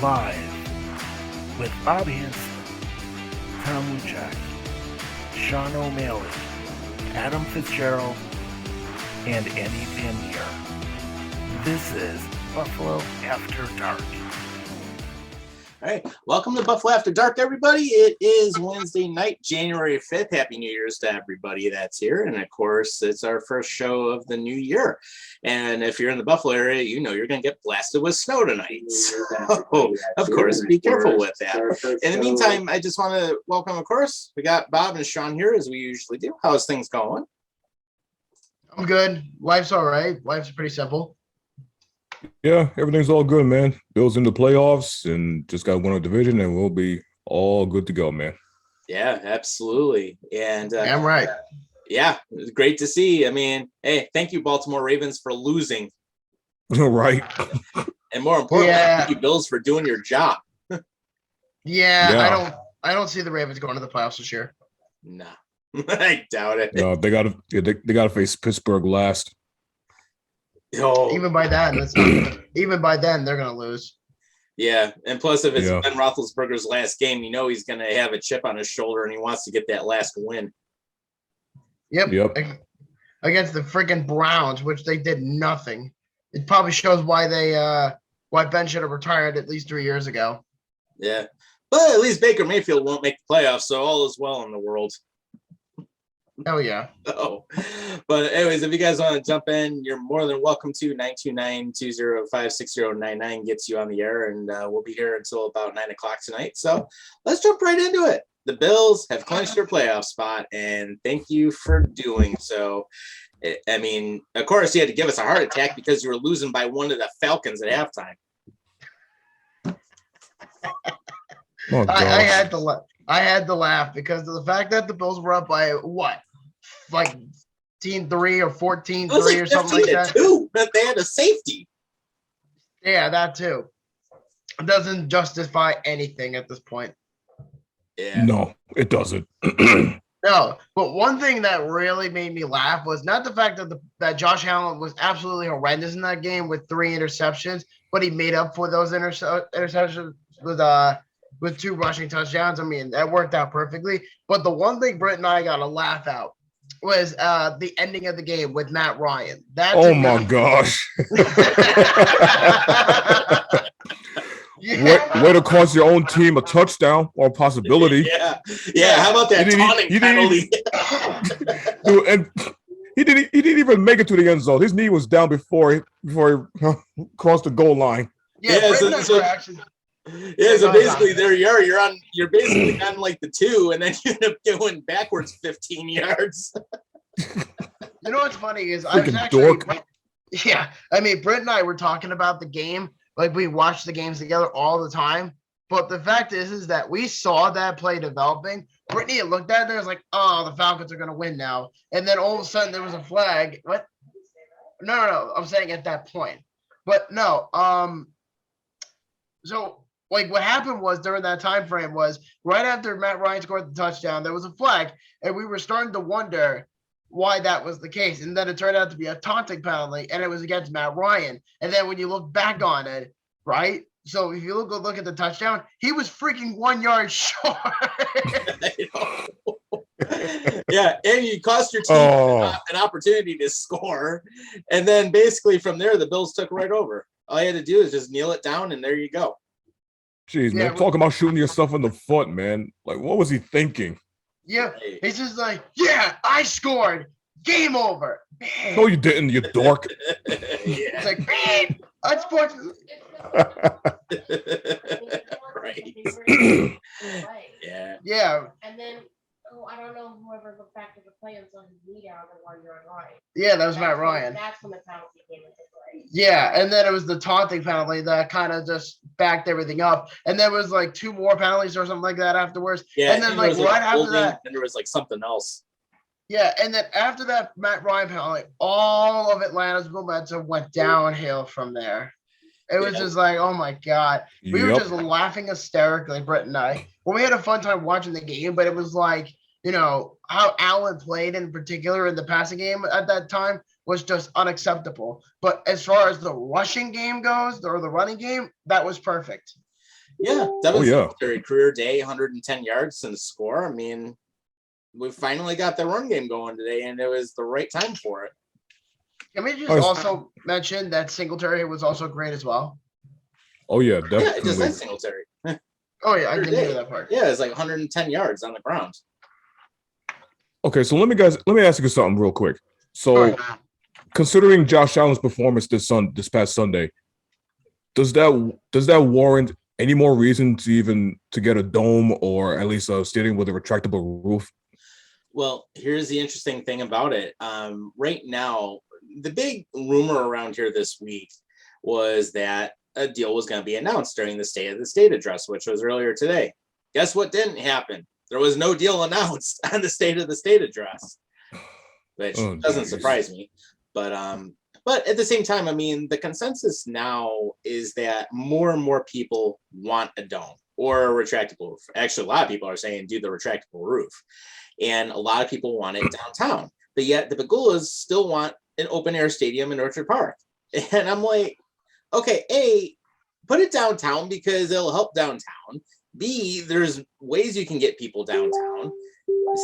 Live with Bob Hanson, Tom Luchak, Sean O'Malley, Adam Fitzgerald, and Andy Van Meer. This is Buffalo After Dark. All right, welcome to Buffalo After Dark, everybody. It is Wednesday night, January 5th. Happy New Year's to everybody that's here. And of course, it's our first show of the new year. And if you're in the Buffalo area, you know you're going to get blasted with snow tonight. So, of course, be careful with that. In the meantime, I just want to welcome, of course, we got Bob and Sean here as we usually do. How's things going? I'm good. Life's all right. Life's pretty simple. Yeah, everything's all good, man. Bills in the playoffs and just got won a division, and we'll be all good to go, man. Yeah, absolutely. And I'm right. Yeah, it was great to see. I mean, hey, thank you, Baltimore Ravens, for losing. Right. And more importantly, thank you, Bills, for doing your job. Yeah, I don't see the Ravens going to the playoffs this year. Nah, I doubt it. No, they gotta face Pittsburgh last. Oh. Even by then, they're gonna lose. Yeah, and plus, if it's Ben Roethlisberger's last game, you know he's gonna have a chip on his shoulder, and he wants to get that last win. Yep. Against the freaking Browns, which they did nothing. It probably shows why why Ben should have retired at least 3 years ago. Yeah, but at least Baker Mayfield won't make the playoffs, so all is well in the world. Oh, yeah. Oh, but anyways, if you guys want to jump in, you're more than welcome to. 929-205-6099 gets you on the air, and we'll be here until about 9 o'clock tonight. So let's jump right into it. The Bills have clinched their playoff spot, and thank you for doing so. I mean, of course, you had to give us a heart attack because you were losing by one of the Falcons at halftime. Oh, I had to laugh because of the fact that the Bills were up by what? Like 14-3 or 14-3 or something like that. 15-2, but they had a safety. Yeah, that too. It doesn't justify anything at this point. Yeah. No, it doesn't. No, but one thing that really made me laugh was not the fact that Josh Allen was absolutely horrendous in that game with 3 interceptions, but he made up for those interceptions with 2 rushing touchdowns. I mean, that worked out perfectly. But the one thing Britt and I got to laugh out was the ending of the game with Matt Ryan. Oh, my gosh. Way to cost your own team a touchdown or a possibility. Yeah. How about that taunting penalty? Dude, and he didn't even make it to the end zone. His knee was down before he crossed the goal line. So basically there you are. You're basically on like the 2, and then you end up going backwards 15 yards. You know what's funny is I mean, Britt and I were talking about the game. Like, we watch the games together all the time. But the fact is that we saw that play developing. Brittany looked at it and was like, oh, the Falcons are going to win now. And then all of a sudden there was a flag. What? No. I'm saying at that point. But no. So, like, what happened was during that time frame was right after Matt Ryan scored the touchdown, there was a flag. And we were starting to wonder why that was the case. And then it turned out to be a taunting penalty, and it was against Matt Ryan. And then when you look back on it, right? So if you look at the touchdown, he was freaking 1 yard short. Yeah, and you cost your team an opportunity to score. And then basically from there, the Bills took right over. All you had to do is just kneel it down, and there you go. Jeez, man, talk about shooting yourself in the foot, man. Like, what was he thinking? Yeah, he's just like, yeah, I scored. Game over. Man. No, you didn't, you dork. It's like, man, sports. Right. Yeah. And then, I don't know whoever looked back at the play and saw his knee down the 1 yard line. Yeah, that was Matt Ryan. That's when the penalty came into play. Yeah, and then it was the taunting penalty that kind of just backed everything up. And there was like 2 more penalties or something like that afterwards. Yeah, and then like right after that, and there was like something else. Yeah, and then after that Matt Ryan penalty, all of Atlanta's momentum went downhill from there. It was just like, oh my God. We were just laughing hysterically, Brett and I. Well, we had a fun time watching the game, but it was like, you know, how Allen played in particular in the passing game at that time was just unacceptable. But as far as the rushing game goes, or the running game, that was perfect. Yeah, Devin Oh, yeah. Singletary, career day, 110 yards and a score. I mean, we finally got the run game going today, and it was the right time for it. Can we just Nice. also mention that Singletary was also great as well? Oh, yeah, Yeah, it just definitely. said Singletary. Oh yeah, I Career didn't hear day. that part. Yeah, it's like 110 yards on the ground. Okay, so let me ask you something real quick. So, All right. considering Josh Allen's performance this past Sunday, does that warrant any more reason to get a dome or at least a stadium with a retractable roof? Well, here's the interesting thing about it. Right now, the big rumor around here this week was that a deal was going to be announced during the State of the State address, which was earlier today. Guess what didn't happen? There was no deal announced on the State of the State address, which doesn't surprise me. But at the same time, I mean, the consensus now is that more and more people want a dome or a retractable roof. Actually, a lot of people are saying do the retractable roof. And a lot of people want it downtown. But yet the Pagulas still want an open air stadium in Orchard Park. And I'm like, okay, A, put it downtown because it'll help downtown. B, there's ways you can get people downtown.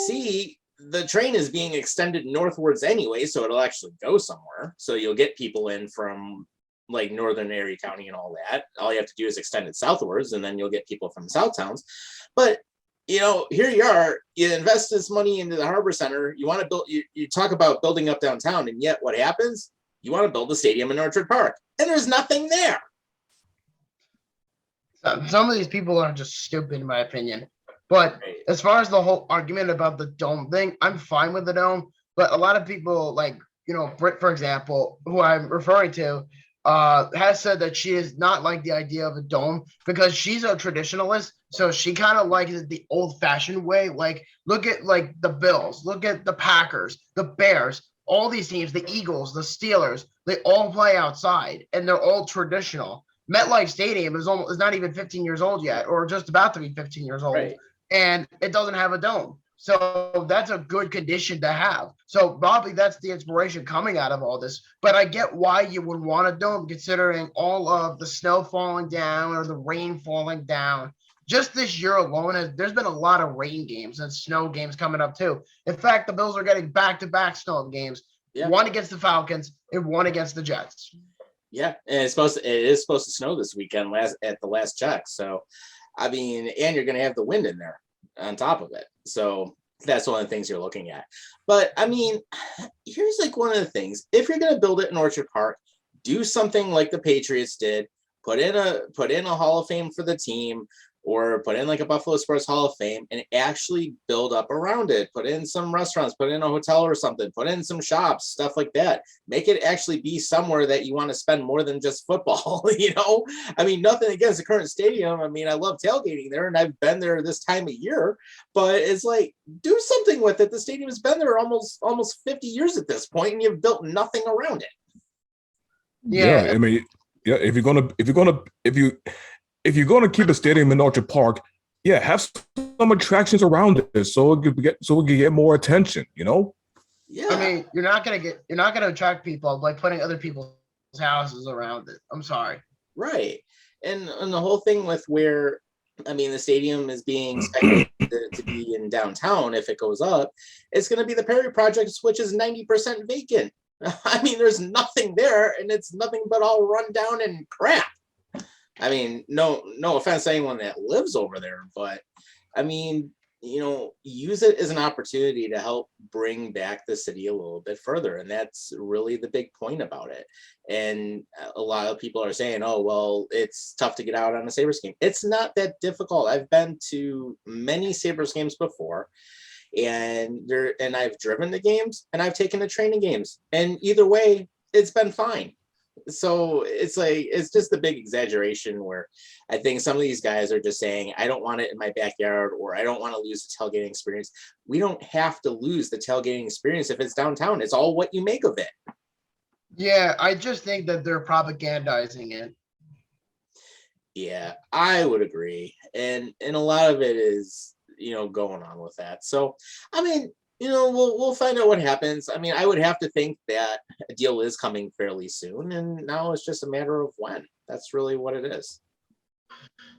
C, the train is being extended northwards anyway, so it'll actually go somewhere. So you'll get people in from like northern Erie County and all that. All you have to do is extend it southwards, and then you'll get people from south towns. But you know, here you are, you invest this money into the Harbor Center, you want to build, you talk about building up downtown, and yet what happens? You want to build a stadium in Orchard Park, and there's nothing there. Some of these people are just stupid, in my opinion. But as far as the whole argument about the dome thing, I'm fine with the dome. But a lot of people, like, you know, Britt, for example, who I'm referring to, has said that she is not like the idea of a dome because she's a traditionalist. So she kind of likes it the old-fashioned way. Like, look at like the Bills, look at the Packers, the Bears, all these teams, the Eagles, the Steelers. They all play outside, and they're all traditional. MetLife Stadium is not even 15 years old yet, or just about to be 15 years old, Right. And it doesn't have a dome. So that's a good condition to have. So probably that's the inspiration coming out of all this. But I get why you would want a dome, considering all of the snow falling down or the rain falling down. Just this year alone, there's been a lot of rain games and snow games coming up too. In fact, the Bills are getting back-to-back snow games, one against the Falcons and one against the Jets. Yeah, and it is supposed to snow this weekend at the last check. So, I mean, and you're going to have the wind in there on top of it. So that's one of the things you're looking at. But I mean, here's like one of the things: if you're going to build it in Orchard Park, do something like the Patriots did. Put in a Hall of Fame for the team, or put in like a Buffalo Sports Hall of Fame and actually build up around it. Put in some restaurants, put in a hotel or something, put in some shops, stuff like that. Make it actually be somewhere that you want to spend more than just football, you know? I mean, nothing against the current stadium. I mean, I love tailgating there and I've been there this time of year, but it's like, do something with it. The stadium has been there almost 50 years at this point and you've built nothing around it. Yeah, I mean, yeah, if you're gonna keep a stadium in Orchard Park, yeah, have some attractions around it so it could get more attention, you know? Yeah. I mean, you're not gonna attract people by putting other people's houses around it. I'm sorry. Right. And the whole thing with where, I mean, the stadium is being speculated to be in downtown if it goes up, it's going to be the Perry Project, which is 90% vacant. I mean, there's nothing there, and it's nothing but all run down and crap. I mean, no offense to anyone that lives over there, but I mean, you know, use it as an opportunity to help bring back the city a little bit further. And that's really the big point about it. And a lot of people are saying, oh, well, it's tough to get out on a Sabres game. It's not that difficult. I've been to many Sabres games before. And I've driven the games and I've taken the train to games, and either way, it's been fine. So it's like, it's just a big exaggeration where I think some of these guys are just saying, I don't want it in my backyard, or I don't want to lose the tailgating experience. We don't have to lose the tailgating experience if it's downtown. It's all what you make of it. Yeah, I just think that they're propagandizing it. Yeah, I would agree. And a lot of it is, you know, going on with that. So, I mean, you know, we'll find out what happens. I mean, I would have to think that a deal is coming fairly soon, and now it's just a matter of when. That's really what it is.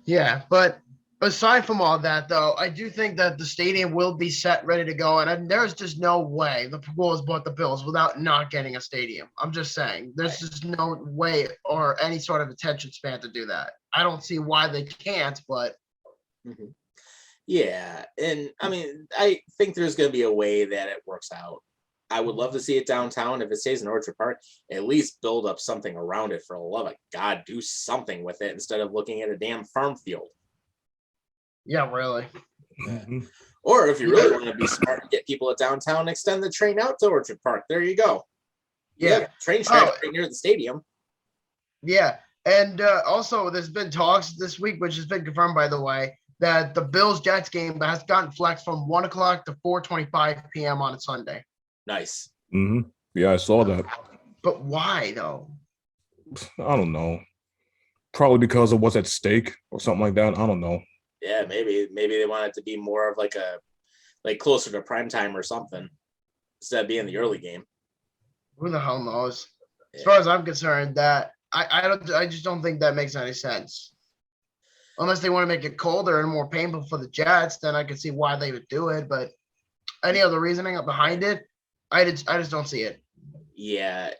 Yeah, but aside from all that, though, I do think that the stadium will be set, ready to go, and there's just no way the Bulls bought the Bills without not getting a stadium. I'm just saying, there's just no way or any sort of attention span to do that. I don't see why they can't, but Mhm. Yeah, and I mean, I think there's going to be a way that it works out. I would love to see it downtown. If it stays in Orchard Park, at least build up something around it. For the love of God, do something with it instead of looking at a damn farm field. yeah, really. Mhm. Or if you really want to be smart and get people at downtown, extend the train out to Orchard Park. There you go. Yeah. Train tracks right near the stadium. Yeah. And also, there's been talks this week, which has been confirmed, by the way, that the Bills Jets game has gotten flexed from 1 o'clock to 4:25 p.m. on a Sunday. Nice. Mhm. Yeah, I saw that. But why, though? I don't know. Probably because of what's at stake or something like that. I don't know. Yeah, maybe they want it to be more of like closer to prime time or something instead of being the early game. Who the hell knows? As Yeah. far as I'm concerned, that I just don't think that makes any sense. Unless they want to make it colder and more painful for the Jets, then I could see why they would do it. But any other reasoning behind it, I just don't see it. Yeah,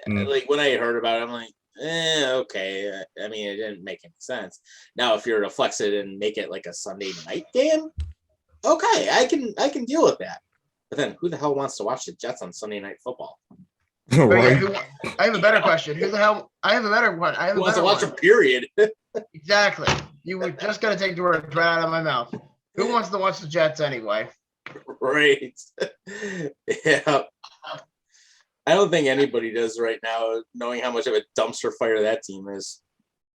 Mm. like when I heard about it, I'm like, okay. I mean, it didn't make any sense. Now, if you're to flex it and make it like a Sunday night game, okay, I can deal with that. But then, who the hell wants to watch the Jets on Sunday Night Football? But yeah, Right? I have a better question. Who the hell? I have a better one. I have Who a wants to better watch one. a period? Exactly. You were just gonna take the word right out of my mouth. Who wants to watch the Jets anyway? Right. Yeah. I don't think anybody does right now, knowing how much of a dumpster fire that team is.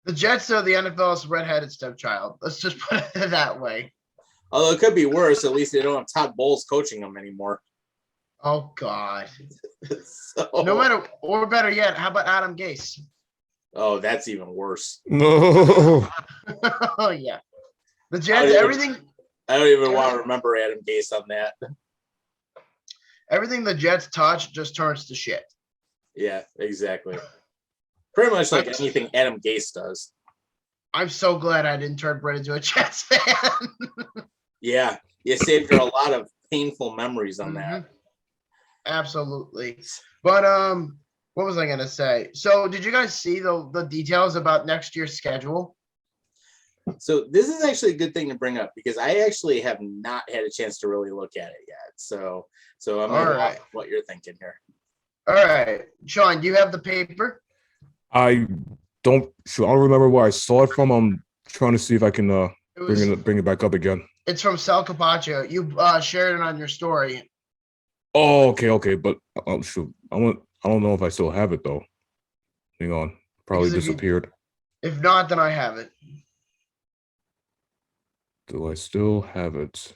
The Jets are the NFL's redheaded stepchild. Let's just put it that way. Although it could be worse, at least they don't have Todd Bowles coaching them anymore. Oh God. So, No matter, or better yet, how about Adam Gase? oh, that's even worse. No. Oh yeah. The Jets, everything I don't even want to remember Adam Gase on that. the Jets touch just turns to shit. Yeah, exactly. Pretty much like anything Adam Gase does. I'm so glad I didn't turn Brett into a Jets fan. Yeah, you saved her a lot of painful memories on that. Absolutely. But what was I gonna say? So did you guys see the details about next year's schedule? So this is actually a good thing to bring up because I actually have not had a chance to really look at it yet. So I'm gonna watch what you're thinking here. All right. Sean, do you have the paper? I don't remember where I saw it from. I'm trying to see if I can bring it back up again. It's from Sal Capaccio. You shared it on your story. Oh, okay. But shoot, I don't know if I still have it though. Hang on, probably disappeared. If not, then I have it. Do I still have it?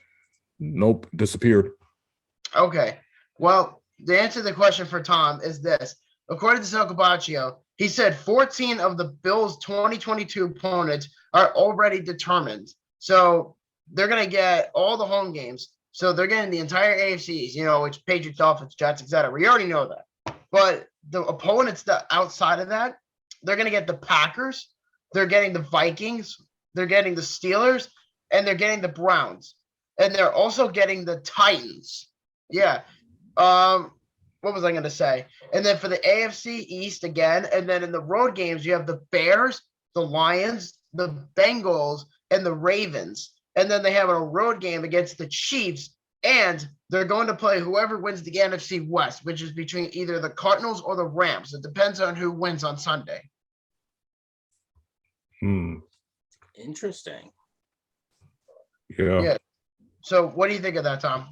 Nope, disappeared. Okay. Well, the answer to the question for Tom is this. According to Sal Capaccio, he said 14 of the Bills' 2022 opponents are already determined. So they're going to get all the home games. So they're getting the entire AFCs, which Patriots, Dolphins, Jets, etc. We already know that. But the opponents that outside of that, they're going to get the Packers, they're getting the Vikings, they're getting the Steelers, and they're getting the Browns. And they're also getting the Titans. Yeah. What was I going to say? And then for the AFC East again, and then in the road games, you have the Bears, the Lions, the Bengals, and the Ravens. And then they have a road game against the Chiefs, and they're going to play whoever wins the NFC West, which is between either the Cardinals or the Rams. It depends on who wins on Sunday. Interesting. Yeah. So what do you think of that, Tom?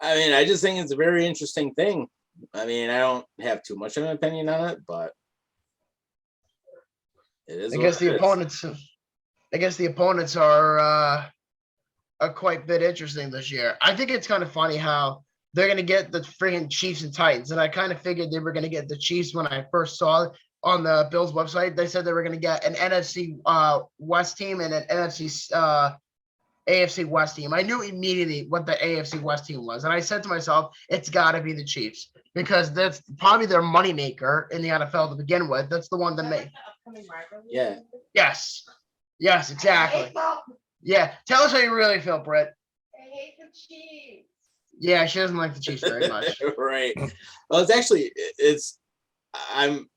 I mean, I just think it's a very interesting thing. I mean, I don't have too much of an opinion on it, but it is. I guess the opponents are quite a bit interesting this year. I think it's kind of funny how they're going to get the freaking Chiefs and Titans, and I kind of figured they were going to get the Chiefs when I first saw it on the Bills website. They said they were going to get an NFC West team and an AFC West team. I knew immediately what the AFC West team was. And I said to myself, it's got to be the Chiefs because that's probably their moneymaker in the NFL to begin with. That's the one that upcoming rivalry? Yeah. Yes. Yes, exactly. Yeah. Tell us how you really feel, Britt. I hate the Chiefs. Yeah, she doesn't like the Chiefs very much. Right. Well,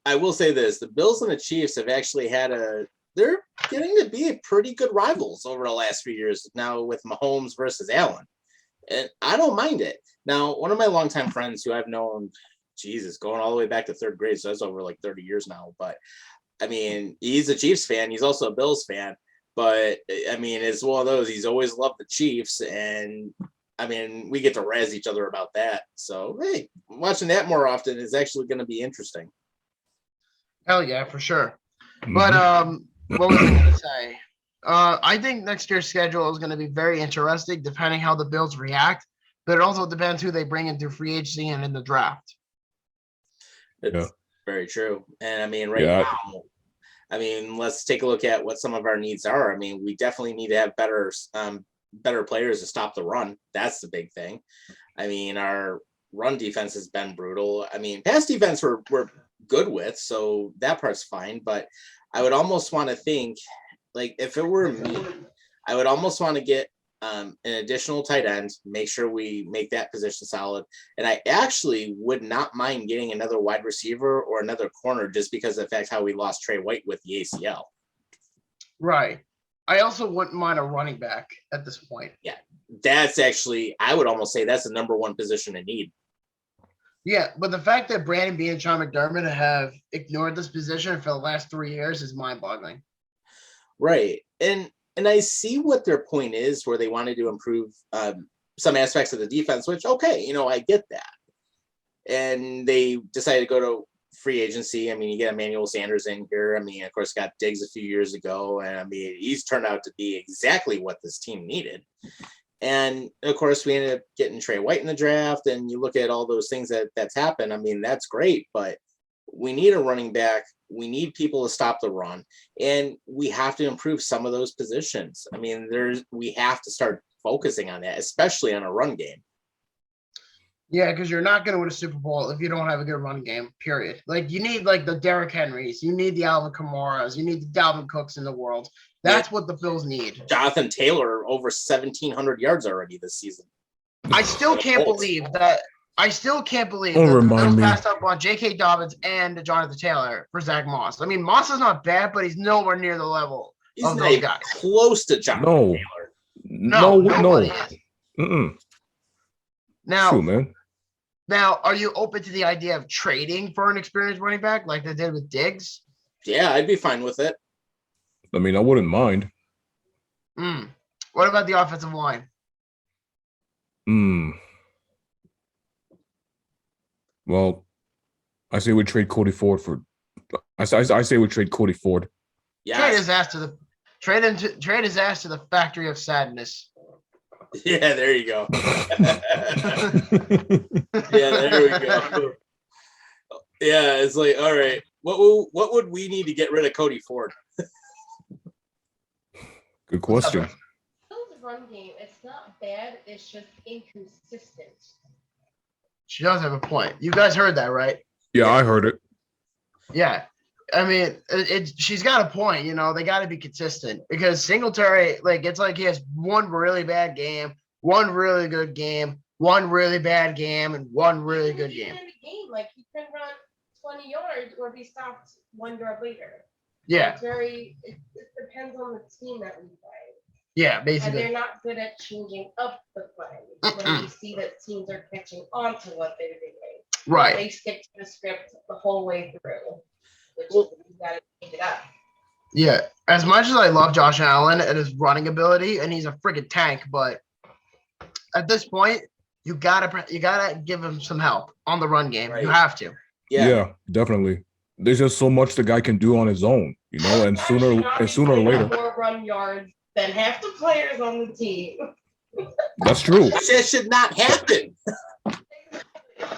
I will say this: the Bills and the Chiefs have actually they're getting to be pretty good rivals over the last few years now with Mahomes versus Allen, and I don't mind it. Now, one of my longtime friends who I've known, Jesus, going all the way back to third grade, so that's over like 30 years now. But I mean, he's a Chiefs fan. He's also a Bills fan. But I mean, it's one of those. He's always loved the Chiefs, and I mean, we get to razz each other about that. So, hey, watching that more often is actually going to be interesting. Hell yeah, for sure. Mhm. But what was I going to say? I think next year's schedule is going to be very interesting, depending how the Bills react. But it also depends who they bring into free agency and in the draft. It's very true. And I mean, now, I mean, let's take a look at what some of our needs are. I mean, we definitely need to have better players to stop the run. That's the big thing. I mean, our run defense has been brutal. I mean, pass defense we're good with, so that part's fine. But I would almost want to think, like, if it were me, I would almost want to get an additional tight end, make sure we make that position solid. And I actually would not mind getting another wide receiver or another corner just because of the fact how we lost Trey White with the ACL. Right. I also wouldn't mind a running back at this point. Yeah, that's actually, I would almost say that's the number one position in need. Yeah, but the fact that Brandon Beane and Sean McDermott have ignored this position for the last 3 years is mind-boggling. Right. And I see what their point is, where they wanted to improve some aspects of the defense, which, okay, you know, I get that. And they decided to go to free agency. I mean, you get Emmanuel Sanders in here. I mean, of course, got Diggs a few years ago. And I mean, he's turned out to be exactly what this team needed. And of course, we ended up getting Trey White in the draft. And you look at all those things that's happened. I mean, that's great, but we need a running back. We need people to stop the run, and we have to improve some of those positions. I mean, we have to start focusing on that, especially on a run game. Yeah, because you're not going to win a Super Bowl if you don't have a good run game, period. Like, you need, like, the Derrick Henrys. You need the Alvin Kamaras. You need the Dalvin Cooks in the world. That's what the Bills need. Jonathan Taylor, over 1,700 yards already this season. I still can't believe that. Don't remind me. Passed up on J.K. Dobbins and Jonathan Taylor for Zach Moss. I mean, Moss is not bad, but he's nowhere near the level He's of not those even guys. close to Jonathan Taylor. No. Nobody is. Mm-mm. Now, Shoot, man. Now, are you open to the idea of trading for an experienced running back like they did with Diggs? Yeah, I'd be fine with it. I mean, I wouldn't mind. What about the offensive line? Well, I say we trade Cody Ford for. I say we trade Cody Ford. Yeah. Trade his ass to the factory of sadness. Yeah, there you go. Yeah, there we go. Yeah, it's like, all right, what would we need to get rid of Cody Ford? Good question. Bill's run game, it's not bad. It's just inconsistent. She does have a point. You guys heard that, right? Yeah, I heard it. Yeah. I mean, she's got a point. You know, they got to be consistent because Singletary, like, it's like he has one really bad game, one really good game, one really bad game, and one really good game. Like, he can run 20 yards or be stopped 1 yard later. Yeah. It depends on the team that we play. Yeah, And basically. they're not good at changing up the play. When you see that teams are catching on to what they're doing. Right. They stick to the script the whole way through. Which you gotta change it up. Yeah. As much as I love Josh Allen and his running ability, and he's a freaking tank, but at this point, you gotta give him some help on the run game. Right. You have to. Yeah, definitely. There's just so much the guy can do on his own, you know, and sooner or later. More run yards than half the players on the team. That's true. That should not happen.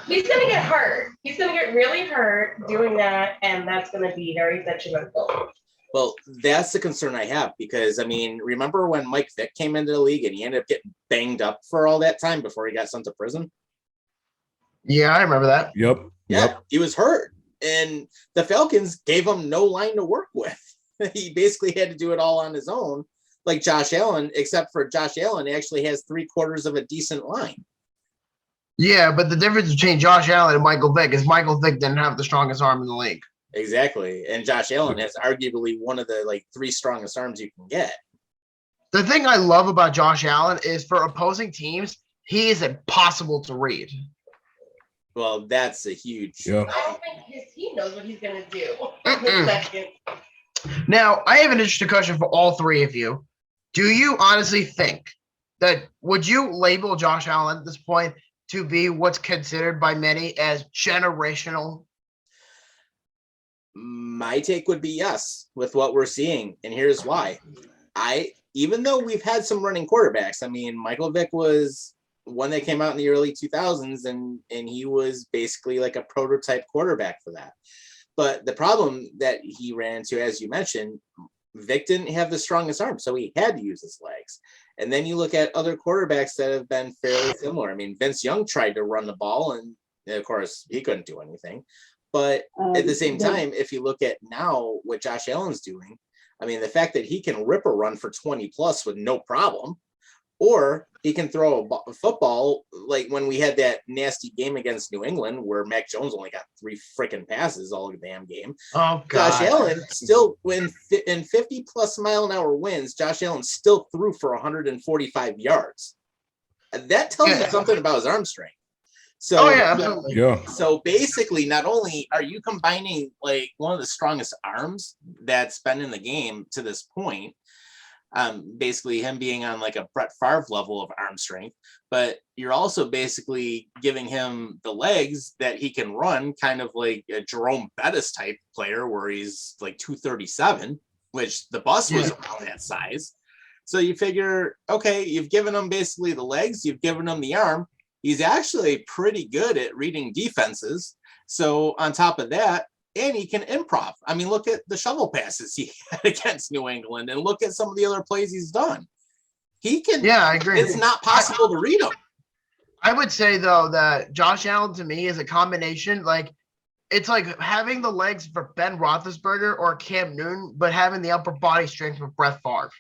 He's going to get hurt. He's going to get really hurt doing that, and that's going to be very detrimental. Well, that's the concern I have because, I mean, remember when Mike Vick came into the league and he ended up getting banged up for all that time before he got sent to prison? Yeah, I remember that. Yep. Yeah, he was hurt. And the Falcons gave him no line to work with. He basically had to do it all on his own, like Josh Allen, except for Josh Allen actually has 3/4 of a decent line. Yeah, but the difference between Josh Allen and Michael Vick is Michael Vick didn't have the strongest arm in the league. Exactly. And Josh Allen has arguably one of the 3 strongest arms you can get. The thing I love about Josh Allen is for opposing teams, he is impossible to read. Well, that's a huge. I don't think his team knows what he's going to do in a second. Now, I have an interesting question for all three of you. Do you honestly think that would you label Josh Allen at this point to be what's considered by many as generational? My take would be yes, with what we're seeing, and here's why. Even though we've had some running quarterbacks, I mean, Michael Vick was one that came out in the early 2000s, and he was basically like a prototype quarterback for that. But the problem that he ran into, as you mentioned, Vic didn't have the strongest arm, so he had to use his legs. And then you look at other quarterbacks that have been fairly similar. I mean, Vince Young tried to run the ball, and of course, he couldn't do anything. But at the same time, if you look at now what Josh Allen's doing, I mean, the fact that he can rip a run for 20 plus with no problem, or he can throw a football like when we had that nasty game against New England where Mac Jones only got 3 freaking passes all the damn game. Oh, God. Josh Allen still, in 50 plus mile an hour winds, Josh Allen still threw for 145 yards. That tells you something about his arm strength. So, absolutely. Yeah. So basically, not only are you combining like one of the strongest arms that's been in the game to this point, basically him being on like a Brett Favre level of arm strength, but you're also basically giving him the legs that he can run, kind of like a Jerome Bettis type player where he's like 237, which the bus was around that size. So you figure, okay, you've given him basically the legs, you've given him the arm. He's actually pretty good at reading defenses. So on top of that, and he can improv. I mean, look at the shovel passes he had against New England and look at some of the other plays he's done. He can. Yeah, I agree. It's not possible to read him. I would say, though, that Josh Allen to me is a combination. Like, it's like having the legs for Ben Roethlisberger or Cam Newton, but having the upper body strength for Brett Favre.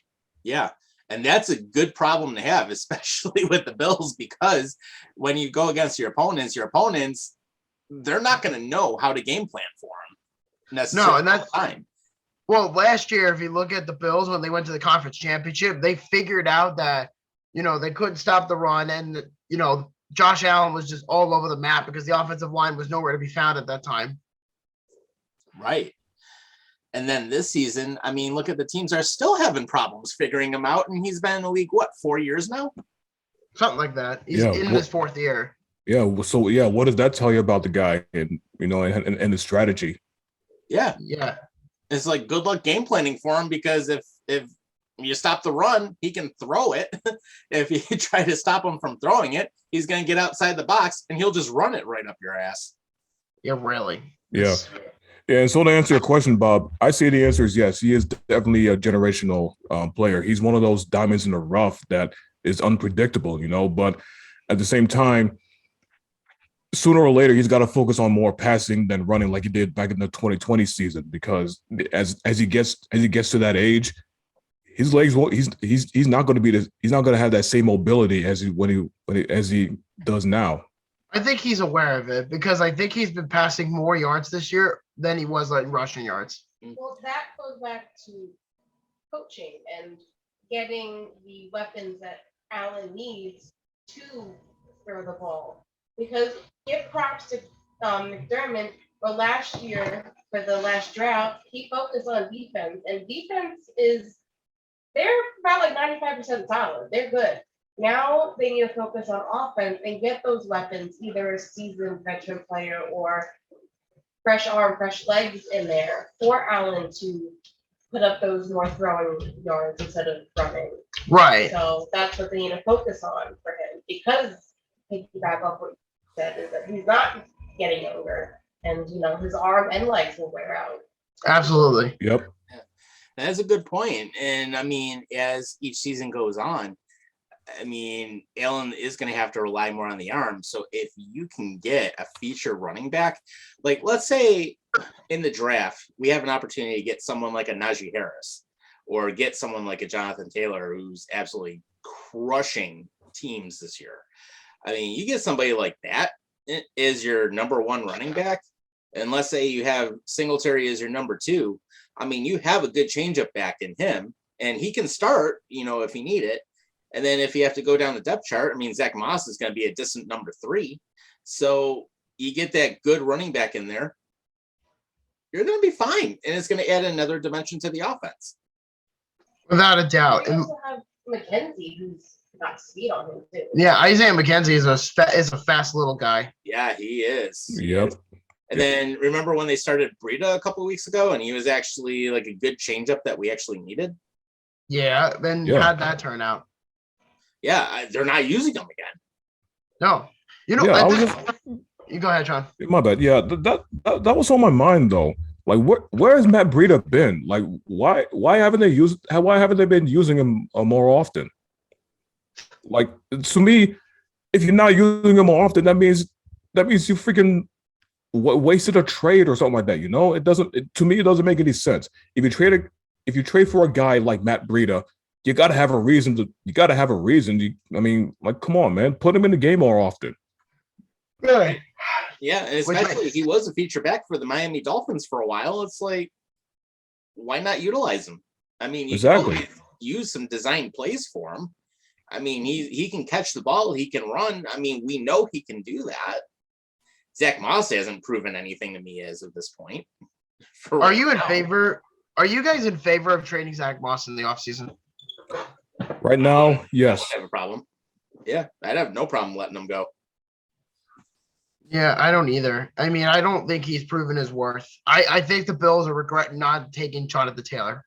Yeah. And that's a good problem to have, especially with the Bills, because when you go against your opponents, they're not going to know how to game plan for them necessarily. No, and that's time. Well, last year, if you look at the Bills when they went to the conference championship, they figured out that, they couldn't stop the run. And, Josh Allen was just all over the map because the offensive line was nowhere to be found at that time. Right. And then this season, I mean, look at the teams are still having problems figuring him out. And he's been in the league, 4 years now? Something like that. He's in his 4th year. Yeah. So, what does that tell you about the guy and the strategy? Yeah. Yeah. It's like good luck game planning for him because if you stop the run, he can throw it. If you try to stop him from throwing it, he's going to get outside the box and he'll just run it right up your ass. Yeah, really. Yeah. Yeah, and so to answer your question, Bob, I say the answer is yes. He is definitely a generational player. He's one of those diamonds in the rough that is unpredictable, but at the same time, sooner or later, he's got to focus on more passing than running like he did back in the 2020 season, because as he gets to that age, his legs won't, he's not going to have that same mobility as he does now. I think he's aware of it because I think he's been passing more yards this year than he was like rushing yards. Well, that goes back to coaching and getting the weapons that Allen needs to throw the ball. Because give props to McDermott, but last year for the last draft, he focused on defense, and they're about like 95% solid. They're good. Now they need to focus on offense and get those weapons, either a seasoned veteran player or fresh arm, fresh legs in there for Allen to put up those more throwing yards instead of running. Right. So that's what they need to focus on for him, because piggyback off what you said is that he's not getting younger, and his arm and legs will wear out. Absolutely. Yep. That's a good point. And I mean, as each season goes on, I mean, Allen is going to have to rely more on the arm. So if you can get a feature running back, like let's say in the draft, we have an opportunity to get someone like a Najee Harris or get someone like a Jonathan Taylor who's absolutely crushing teams this year. I mean, you get somebody like that as your number one running back, and let's say you have Singletary as your number two. I mean, you have a good changeup back in him, and he can start, if you need it. And then if you have to go down the depth chart, I mean, Zach Moss is going to be a distant number 3. So you get that good running back in there, you're going to be fine. And it's going to add another dimension to the offense. Without a doubt. You And also have McKenzie, who's got speed on him too. yeah, Isaiah McKenzie is a fast little guy. Yeah, he is. Yep. And then remember when they started Breida a couple of weeks ago, and he was actually like a good changeup that we actually needed? Yeah, then Yeah. how'd that turn out? Yeah, they're not using him again. No. Yeah, I was just, You go ahead, Sean. my bad. Yeah, that was on my mind though. Like, where has Matt Breida been? Like, why haven't they been using him more often? Like, to me, if you're not using him more often, that means you freaking wasted a trade or something like that. To me, it doesn't make any sense. If you trade for a guy like Matt Breida, you got to have a reason. I mean, like, come on, man, put him in the game more often. Really? Yeah, and especially he was a feature back for the Miami Dolphins for a while. It's like, why not utilize him? I mean, you can always use some design plays for him. I mean, he can catch the ball, he can run. I mean, we know he can do that. Zach Moss hasn't proven anything to me as of this point. Are you guys in favor of trading Zach Moss in the offseason? Right now, yes. I don't have a problem. Yeah, I'd have no problem letting him go. Yeah, I don't either. I mean, I don't think he's proven his worth. I think the Bills are regretting not taking Jonathan Taylor.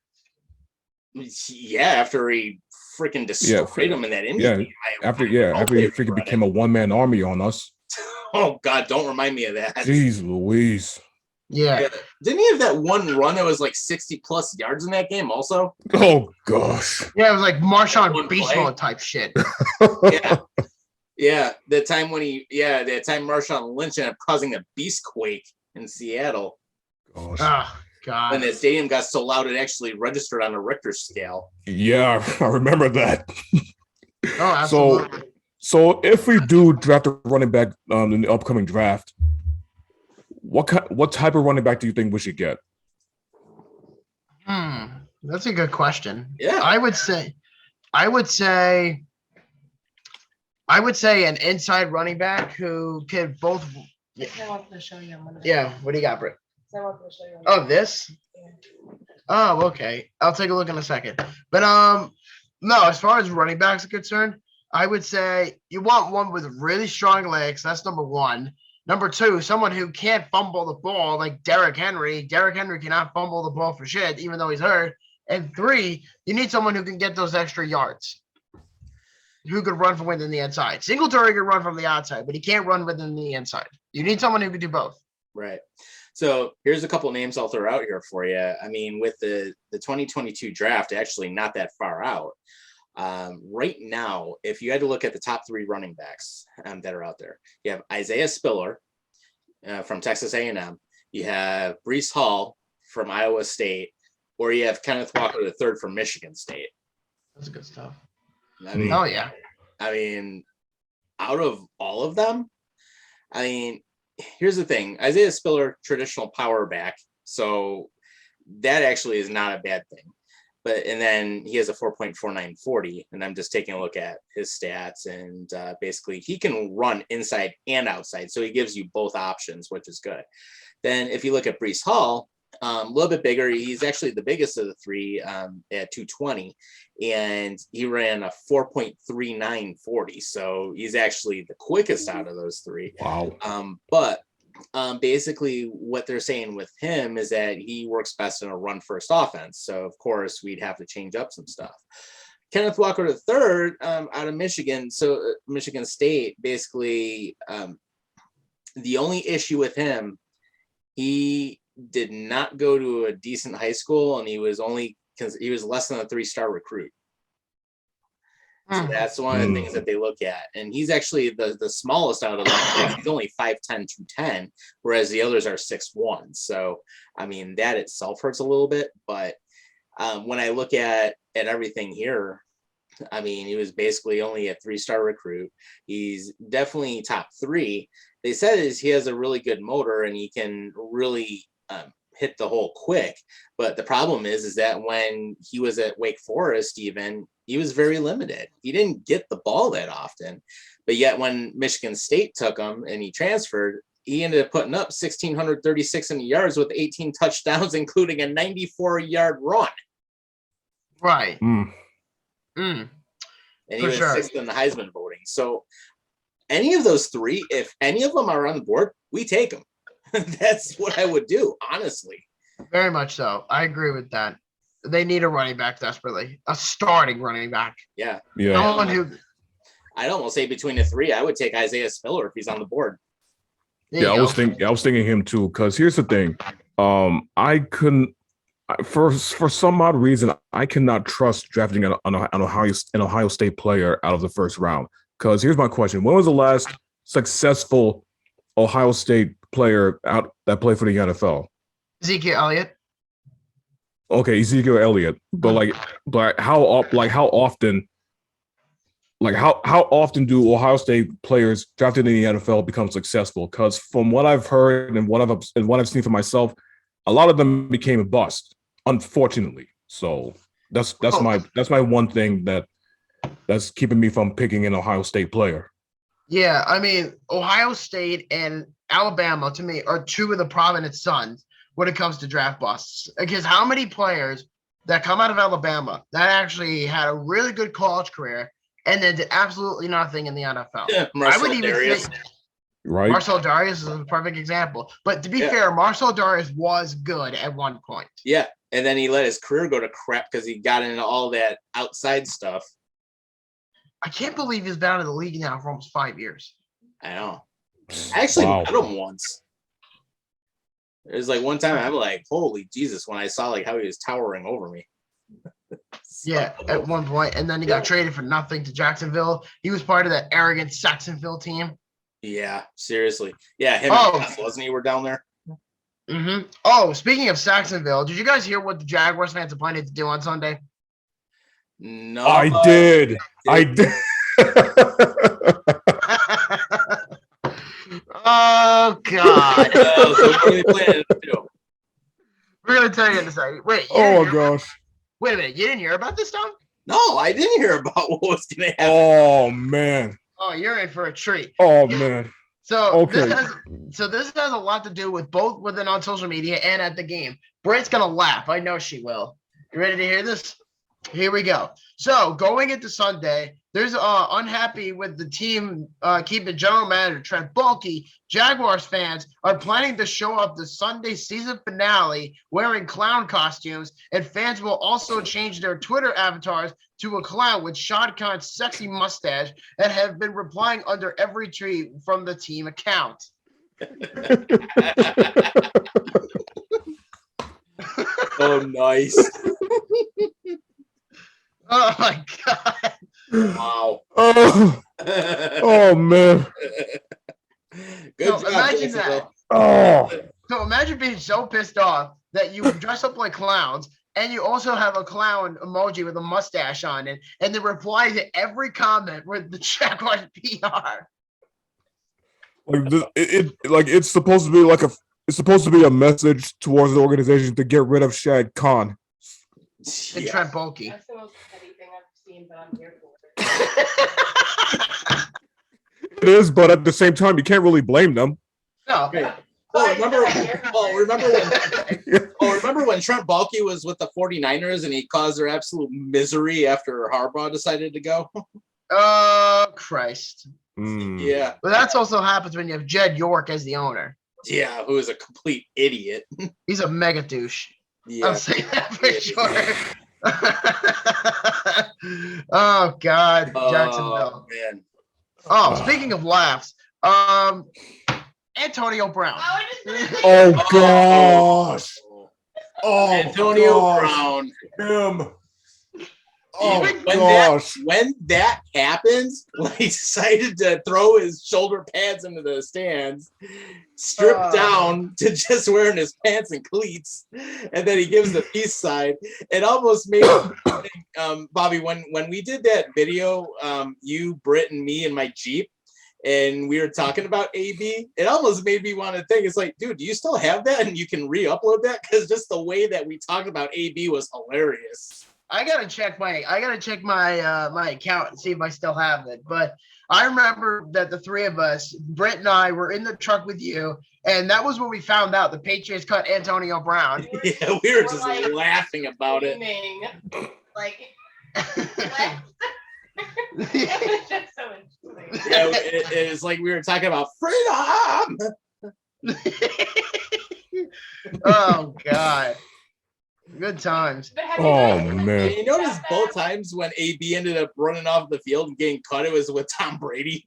Yeah, after he freaking destroyed him in that Indy. After he freaking became a one-man army on us. Oh God, don't remind me of that. Jeez Louise. Yeah. Didn't he have that one run that was like 60 plus yards in that game also? Oh gosh. Yeah, it was like Marshawn Beast Mode type shit. Yeah. Yeah. That time Marshawn Lynch ended up causing a beast quake in Seattle. Gosh. Oh God. When the stadium got so loud it actually registered on a Richter scale. Yeah, I remember that. Oh, absolutely. So if we do draft a running back in the upcoming draft, what type of running back do you think we should get? That's a good question. Yeah. I would say an inside running back who can both. I want to show you. Yeah. What do you got, Britt? I want to show you. Oh, this? Yeah. Oh, okay. I'll take a look in a second. But no, as far as running backs are concerned, I would say you want one with really strong legs. That's number one. Number two, someone who can't fumble the ball like Derrick Henry. Derrick Henry cannot fumble the ball for shit, even though he's hurt. And three, you need someone who can get those extra yards, who could run from within the inside. Singletary can run from the outside, but he can't run within the inside. You need someone who can do both. Right. So here's a couple names I'll throw out here for you. I mean, with the 2022 draft, actually not that far out. Right now, if you had to look at the top 3 running backs that are out there, you have Isaiah Spiller from Texas A&M. You have Breece Hall from Iowa State, or you have Kenneth Walker III from Michigan State. That's good stuff. I mean, Oh, yeah. I mean, out of all of them, I mean, here's the thing. Isaiah Spiller, traditional power back. So that actually is not a bad thing. And then he has a 4.49 40, and I'm just taking a look at his stats, and basically he can run inside and outside. So he gives you both options, which is good. Then if you look at Breece Hall, a little bit bigger. He's actually the biggest of the 3 at 220, and he ran a 4.39 40. So he's actually the quickest out of those 3. Wow. But basically what they're saying with him is that he works best in a run first offense. So of course we'd have to change up some stuff. Kenneth Walker III out of Michigan. So Michigan State, basically the only issue with him, he did not go to a decent high school, and he was less than a 3-star recruit. So that's one of the things that they look at. And he's actually the smallest out of them. He's only 5'10", 210, whereas the others are 6'1". So, I mean, that itself hurts a little bit. But when I look at everything here, I mean, he was basically only a 3-star recruit. He's definitely top 3. They said he has a really good motor and he can really hit the hole quick. But the problem is that when he was at Wake Forest, even, he was very limited. He didn't get the ball that often. But yet when Michigan State took him and he transferred, he ended up putting up 1,636 yards with 18 touchdowns, including a 94-yard run. Right. And he was 6th in the Heisman voting. So any of those 3, if any of them are on the board, we take them. That's what I would do, honestly. Very much so. I agree with that. They need a running back desperately, a starting running back. Yeah. Someone who. I'd almost say between the 3, I would take Isaiah Spiller if he's on the board. I was thinking him too. Because here's the thing, I couldn't. For some odd reason, I cannot trust drafting an Ohio State player out of the first round. Because here's my question: when was the last successful Ohio State player out that played for the NFL? Ezekiel Elliott. Okay, Ezekiel Elliott. But how often do Ohio State players drafted in the NFL become successful? Because from what I've heard and what I've seen for myself, a lot of them became a bust, unfortunately. So that's my one thing that's keeping me from picking an Ohio State player. Yeah, I mean, Ohio State and Alabama, to me, are 2 of the prominent sons when it comes to draft busts. Because how many players that come out of Alabama that actually had a really good college career and then did absolutely nothing in the NFL? Yeah, I would even say Right. Marcel Darius is a perfect example. But to be fair, Marcel Darius was good at one point. Yeah, and then he let his career go to crap because he got into all that outside stuff. I can't believe he's been out of the league now for almost 5 years. I know. I actually met him once. It was like one time I'm like, holy Jesus, when I saw like how he was towering over me. Yeah, at one point. And then he got traded for nothing to Jacksonville. He was part of that arrogant Saxonville team. Yeah, seriously. Yeah, him and Gus, wasn't he? We're down there. Mm-hmm. Oh, speaking of Saxonville, did you guys hear what the Jaguars fans are planning to do on Sunday? No. I did. Oh, God. So what are they planning to do? We're going to tell you in a second. Wait. Oh, gosh. Wait a minute. You didn't hear about this, Tom? No, I didn't hear about what was going to happen. Oh, man. Oh, you're in for a treat. Oh, man. So this has a lot to do with both within on social media and at the game. Britt's going to laugh. I know she will. You ready to hear this? Here we go. So going into Sunday, there's unhappy with the team keeping general manager Trent Baalke. Jaguars fans are planning to show up the Sunday season finale wearing clown costumes, and fans will also change their Twitter avatars to a clown with Shad Khan's sexy mustache and have been replying under every tweet from the team account. Oh, nice. Oh my God. Wow. Oh man. Good job, imagine that. So imagine being so pissed off that you dress up like clowns and you also have a clown emoji with a mustache on it, and the reply to every comment with the Jaguars PR. It's supposed to be a message towards the organization to get rid of Shad Khan. And Trent Baalke. That's the most petty thing I've seen, but I'm here for it. It is, but at the same time, you can't really blame them. No. Remember when Trent Baalke was with the 49ers and he caused their absolute misery after Harbaugh decided to go? Oh, Christ. Yeah. But that's also happens when you have Jed York as the owner. Yeah, who is a complete idiot. He's a mega douche. Yeah. I'll say that for sure. Oh, God. Jacksonville. Man. Oh, speaking of laughs, Antonio Brown. Oh gosh. Oh, Antonio gosh. Brown. Him. Oh when that happens, when he decided to throw his shoulder pads into the stands, stripped down to just wearing his pants and cleats, and then he gives the peace sign, it almost made me think, Bobby, when we did that video, you, Britt, and me in my Jeep, and we were talking about AB, it almost made me want to think, it's like, dude, do you still have that and you can re-upload that? Because just the way that we talked about AB was hilarious. I gotta check my my account and see if I still have it. But I remember that the three of us, Brent and I, were in the truck with you, and that was when we found out the Patriots cut Antonio Brown. Yeah, we were just laughing about it. Like, it's just so interesting. Yeah, it's like we were talking about freedom. Oh God. Good times. Oh man! You notice both times when AB ended up running off the field and getting cut, it was with Tom Brady.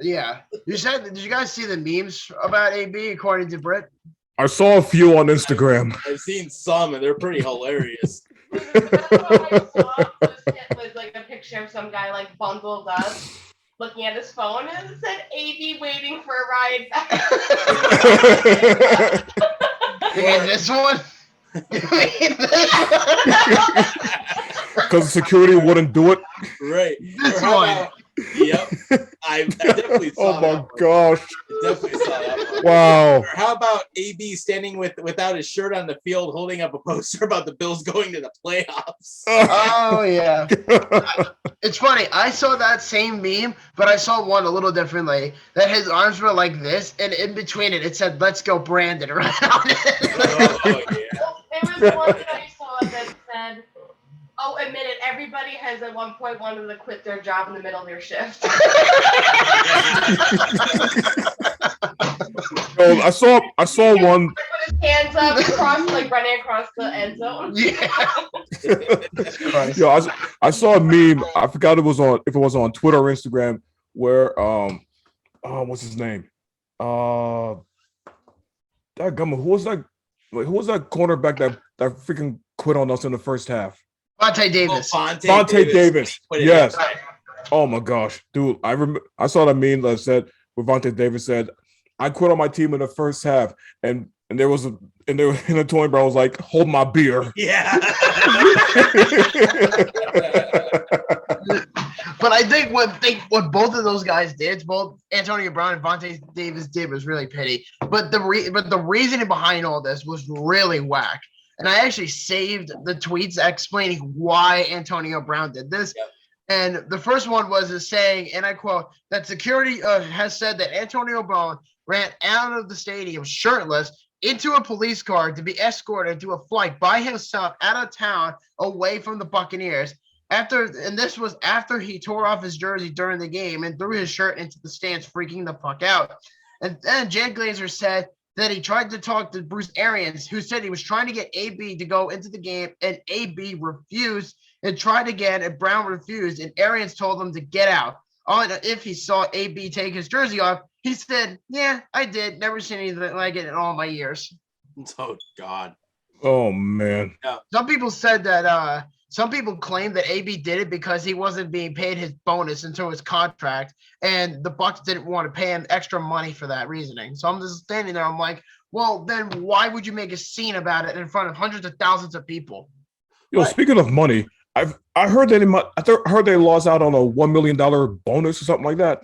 Yeah. Did you guys see the memes about AB according to Britt? I saw a few on Instagram. I've seen some, and they're pretty hilarious. That's what I saw was like a picture of some guy like bundled up, looking at his phone, and it said AB waiting for a ride back. And this one. Because security wouldn't do it. Right. This one. Yep. I definitely saw Oh that my one. gosh. Definitely saw that one. Wow. Or how about AB standing without his shirt on the field, holding up a poster about the Bills going to the playoffs? Oh yeah. It's funny. I saw that same meme, but I saw one a little differently. That his arms were like this, and in between it said "Let's go, Brandon" around it. Oh yeah. There was one that I saw that said, "Oh, admit it, everybody has at one point wanted to quit their job in the middle of their shift." Yo, I saw one. Put his hands up, like running across the end zone. Yeah. Yo, I saw a meme. I forgot if it was on Twitter or Instagram where what's his name? Who was that? Like, who was that cornerback that freaking quit on us in the first half? Vontae Davis. Vontae Davis. Yes. Right. Oh my gosh, dude! I saw that meme that said where Vontae Davis said, "I quit on my team in the first half," and Tony Brown was like, "Hold my beer." Yeah. But I think what both of those guys did, both Antonio Brown and Vontae Davis did, was really pity. But the reasoning behind all this was really whack. And I actually saved the tweets explaining why Antonio Brown did this. Yep. And the first one was saying, and I quote, that security has said that Antonio Brown ran out of the stadium shirtless into a police car to be escorted to a flight by himself out of town away from the Buccaneers. This was after he tore off his jersey during the game and threw his shirt into the stands, freaking the fuck out. And then Jay Glazer said that he tried to talk to Bruce Arians, who said he was trying to get AB to go into the game, and AB refused and tried again, and Brown refused, and Arians told him to get out. If he saw AB take his jersey off, he said, "Yeah, I did. Never seen anything like it in all my years." Oh God. Oh man. Some people said that some people claim that AB did it because he wasn't being paid his bonus until his contract, and the Bucs didn't want to pay him extra money for that reasoning. So I'm just standing there. I'm like, well, then why would you make a scene about it in front of hundreds of thousands of people? Yo, speaking of money, I heard they lost out on a $1 million bonus or something like that.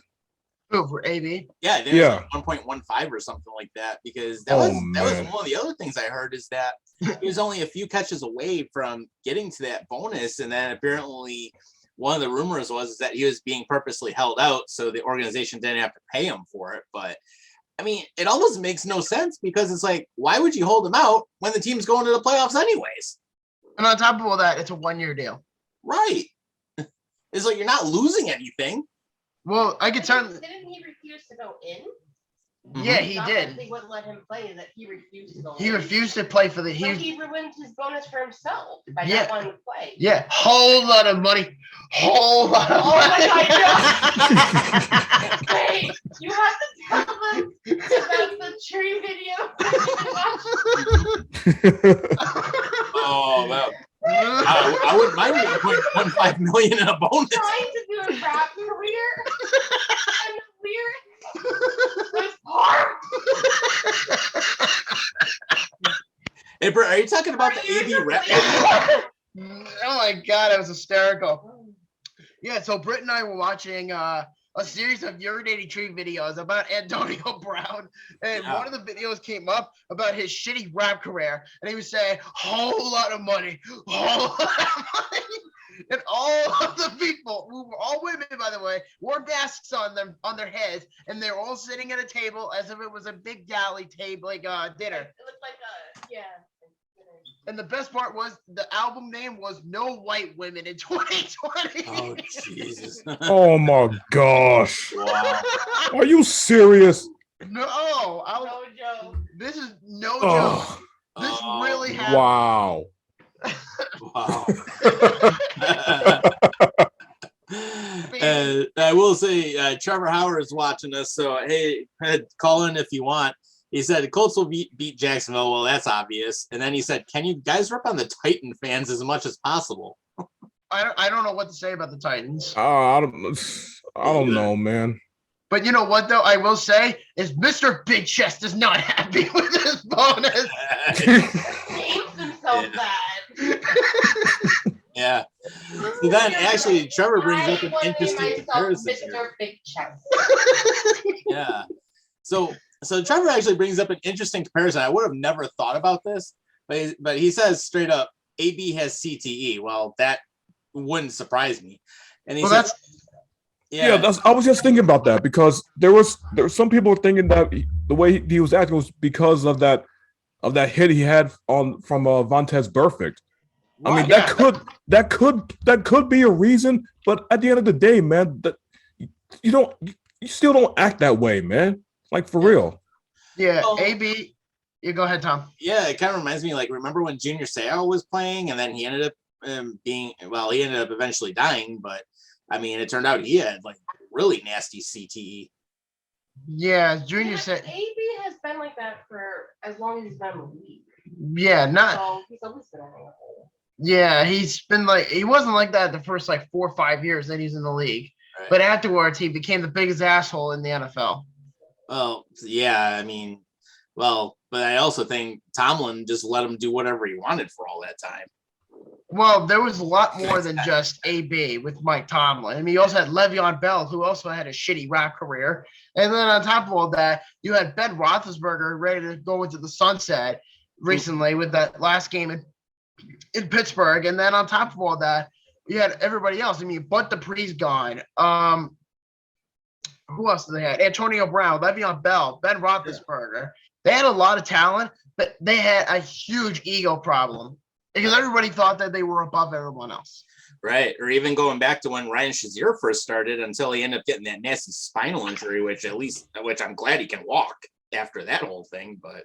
Who, for AB? Yeah, there's like 1.15 or something like that, because that was one of the other things I heard, is that he was only a few catches away from getting to that bonus, and then apparently one of the rumors was that he was being purposely held out so the organization didn't have to pay him for it. But I mean, it almost makes no sense, because it's like, why would you hold him out when the team's going to the playoffs anyways? And on top of all that, it's a 1-year deal. Right. It's like you're not losing anything. Well, I could tell. Didn't he refuse to go in? Yeah, he Not did. that they wouldn't let him play, that he refused to go He in. refused to play for the. So he ruined his bonus for himself by Yeah. not wanting to play. Yeah, whole lot of money. Whole lot of Oh money. my God. Wait, you have to tell them about the tree video. Oh, wow. I wouldn't mind 1.15 million in a bonus. Trying to do a rap career and the lyrics was hard. Hey, Bert, are you talking about the AB rap? Oh my god, it was hysterical. Yeah, so Britt and I were watching a series of urinating tree videos about Antonio Brown, and one of the videos came up about his shitty rap career, and he was saying, whole lot of money, whole lot of money. And all of the people, who were all women, by the way, wore masks on their heads, and they're all sitting at a table as if it was a big galley table, like dinner. It looked like yeah. And the best part was the album name was No White Women in 2020. Oh, Jesus. Oh my gosh. Wow. Are you serious? No, No joke. this is no Oh, joke. This really happened. wow. Wow. I will say, Trevor Howard is watching us, so hey, call in if you want. He said the Colts will beat Jacksonville. Well, that's obvious. And then he said, "Can you guys rip on the Titan fans as much as possible?" I don't know what to say about the Titans. I don't know, man. But you know what, though? I will say is Mr. Big Chest is not happy with this bonus. Names himself that. Yeah. So then, actually, Trevor brings up an interesting comparison here. Mr. Big Chest. Yeah. So Trevor actually brings up an interesting comparison. I would have never thought about this, but he says straight up, AB has CTE. Well, that wouldn't surprise me. And he says, I was just thinking about that because there was some people thinking that the way he was acting was because of that hit he had from Vontaze Burfict. I mean, that could be a reason, but at the end of the day, man, that you still don't act that way, man. Like, for real. Yeah, AB. You go ahead, Tom. Yeah, it kind of reminds me, like, remember when Junior Seau was playing, and then he ended up he ended up eventually dying, but I mean, it turned out he had like really nasty CTE. Yeah, Junior said AB has been like that for as long as he's been in the league. Yeah, So he's always been like that. Yeah, he's been like he wasn't like that the first like 4 or 5 years that he's in the league, Right. but afterwards he became the biggest asshole in the NFL. Well, yeah, I mean, but I also think Tomlin just let him do whatever he wanted for all that time. Well, there was a lot more than just AB with Mike Tomlin. I mean, you also had Le'Veon Bell, who also had a shitty rap career. And then on top of all that, you had Ben Roethlisberger ready to go into the sunset recently with that last game in Pittsburgh. And then on top of all that, you had everybody else. I mean, Bud Dupree's gone. Who else did they have? Antonio Brown, Le'Veon Bell, Ben Roethlisberger. They had a lot of talent, but they had a huge ego problem because everybody thought that they were above everyone else. Right. Or even going back to when Ryan Shazier first started until he ended up getting that nasty spinal injury, which I'm glad he can walk after that whole thing. But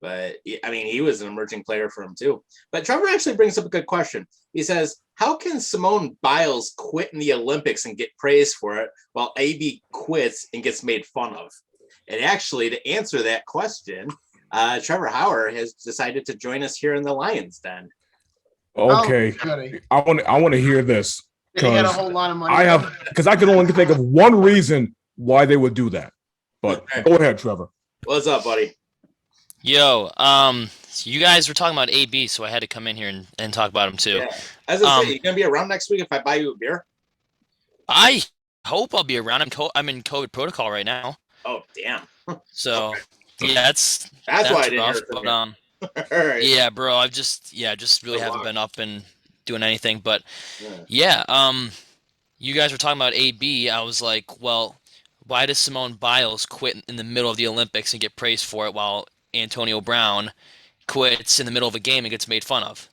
I mean, he was an emerging player for him too. But Trevor actually brings up a good question. He says, how can Simone Biles quit in the Olympics and get praised for it while AB quits and gets made fun of? And actually, to answer that question, Trevor Howard has decided to join us here in the Lions Den. Okay, Oh, I want to hear this he had a because whole lot of money. I can only think of one reason why they would do that. But go ahead, Trevor. What's up, buddy? Yo, so you guys were talking about AB, so I had to come in here and talk about him too. Yeah. As I say, you gonna be around next week if I buy you a beer? I hope I'll be around. I'm in COVID protocol right now. Oh, damn. So Okay. yeah, that's why I didn't rough, hear it from but, you. All right. yeah, bro, I've just really haven't been up and doing anything. But yeah, you guys were talking about AB. I was like, well, why does Simone Biles quit in the middle of the Olympics and get praised for it while Antonio Brown quits in the middle of a game and gets made fun of?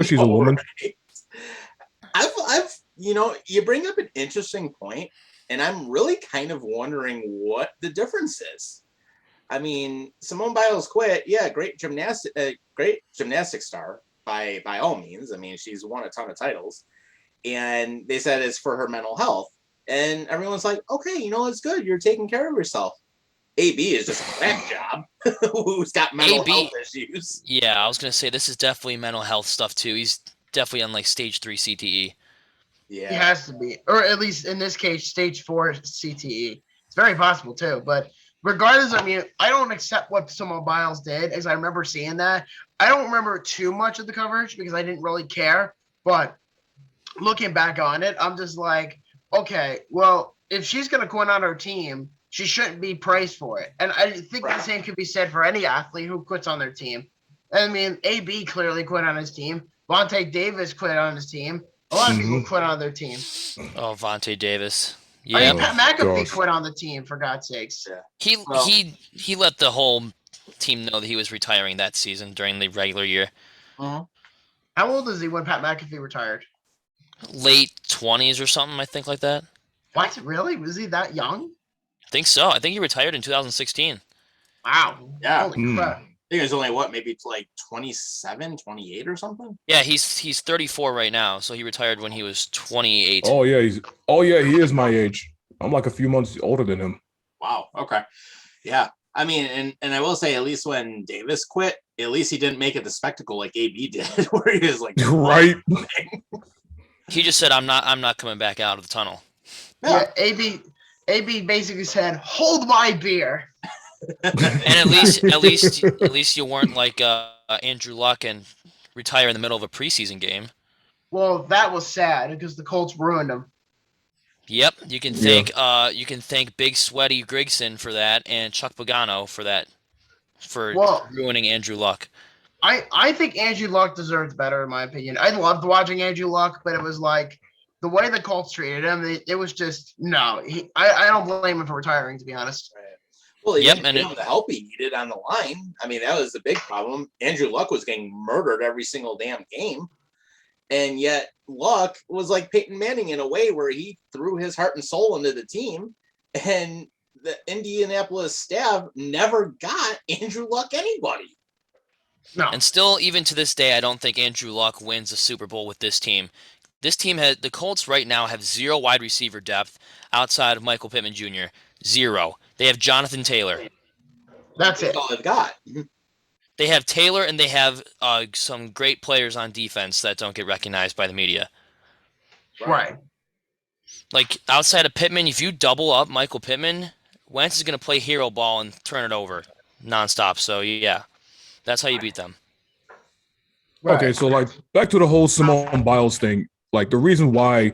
She's a woman. Right? I've you bring up an interesting point, and I'm really kind of wondering what the difference is. I mean, Simone Biles quit. Yeah, great gymnastic star by all means. I mean, she's won a ton of titles, and they said it's for her mental health. And everyone's like, okay, it's good. You're taking care of yourself. AB is just a whack job who's got mental AB health issues. Yeah, I was gonna say this is definitely mental health stuff too. He's definitely on like stage 3 CTE. Yeah. He has to be, or at least in this case, stage 4 CTE. It's very possible too. But regardless, I mean, I don't accept what Simone Biles did, as I remember seeing that. I don't remember too much of the coverage because I didn't really care. But looking back on it, I'm just like, okay, well, if she's gonna quit on her team, she shouldn't be praised for it. And I think the same could be said for any athlete who quits on their team. I mean, AB clearly quit on his team. Vontae Davis quit on his team. A lot of people quit on their team. Oh, Vontae Davis. I Yeah, mean, Pat McAfee quit on the team, for God's sakes. Yeah. he let the whole team know that he was retiring that season during the regular year. Uh-huh. How old is he when Pat McAfee retired? Late 20s or something, I think, like that. What? Really? Was he that young? I think so. I think he retired in 2016. Wow. Yeah. Holy crap. I think it was only maybe like 27, 28 or something. Yeah, he's 34 right now, so he retired when he was 28. Oh yeah, he is my age. I'm like a few months older than him. Wow. Okay. Yeah. I mean, and I will say, at least when Davis quit, at least he didn't make it the spectacle like AB did, where he was like, Right. He just said, "I'm not coming back out of the tunnel." Yeah, AB basically said, "Hold my beer." And at least you weren't like Andrew Luck and retire in the middle of a preseason game. Well, that was sad because the Colts ruined him. Yep, you can thank Big Sweaty Grigson for that and Chuck Pagano for ruining Andrew Luck. I think Andrew Luck deserved better, in my opinion. I loved watching Andrew Luck, but it was like the way the Colts treated him. It was just no. I don't blame him for retiring, to be honest. Right. Well, he didn't get him the help he needed on the line. I mean, that was the big problem. Andrew Luck was getting murdered every single damn game. And yet Luck was like Peyton Manning in a way where he threw his heart and soul into the team. And the Indianapolis staff never got Andrew Luck anybody. No. And still, even to this day, I don't think Andrew Luck wins a Super Bowl with this team. This team the Colts right now have 0 wide receiver depth outside of Michael Pittman Jr. 0. They have Jonathan Taylor. That's it. That's all they've got. They have Taylor, and they have some great players on defense that don't get recognized by the media. Right. Like, outside of Pittman, if you double up Michael Pittman, Wentz is going to play hero ball and turn it over nonstop. So, yeah, that's how you beat them. Right. Okay, so like back to the whole Simone Biles thing. Like the reason why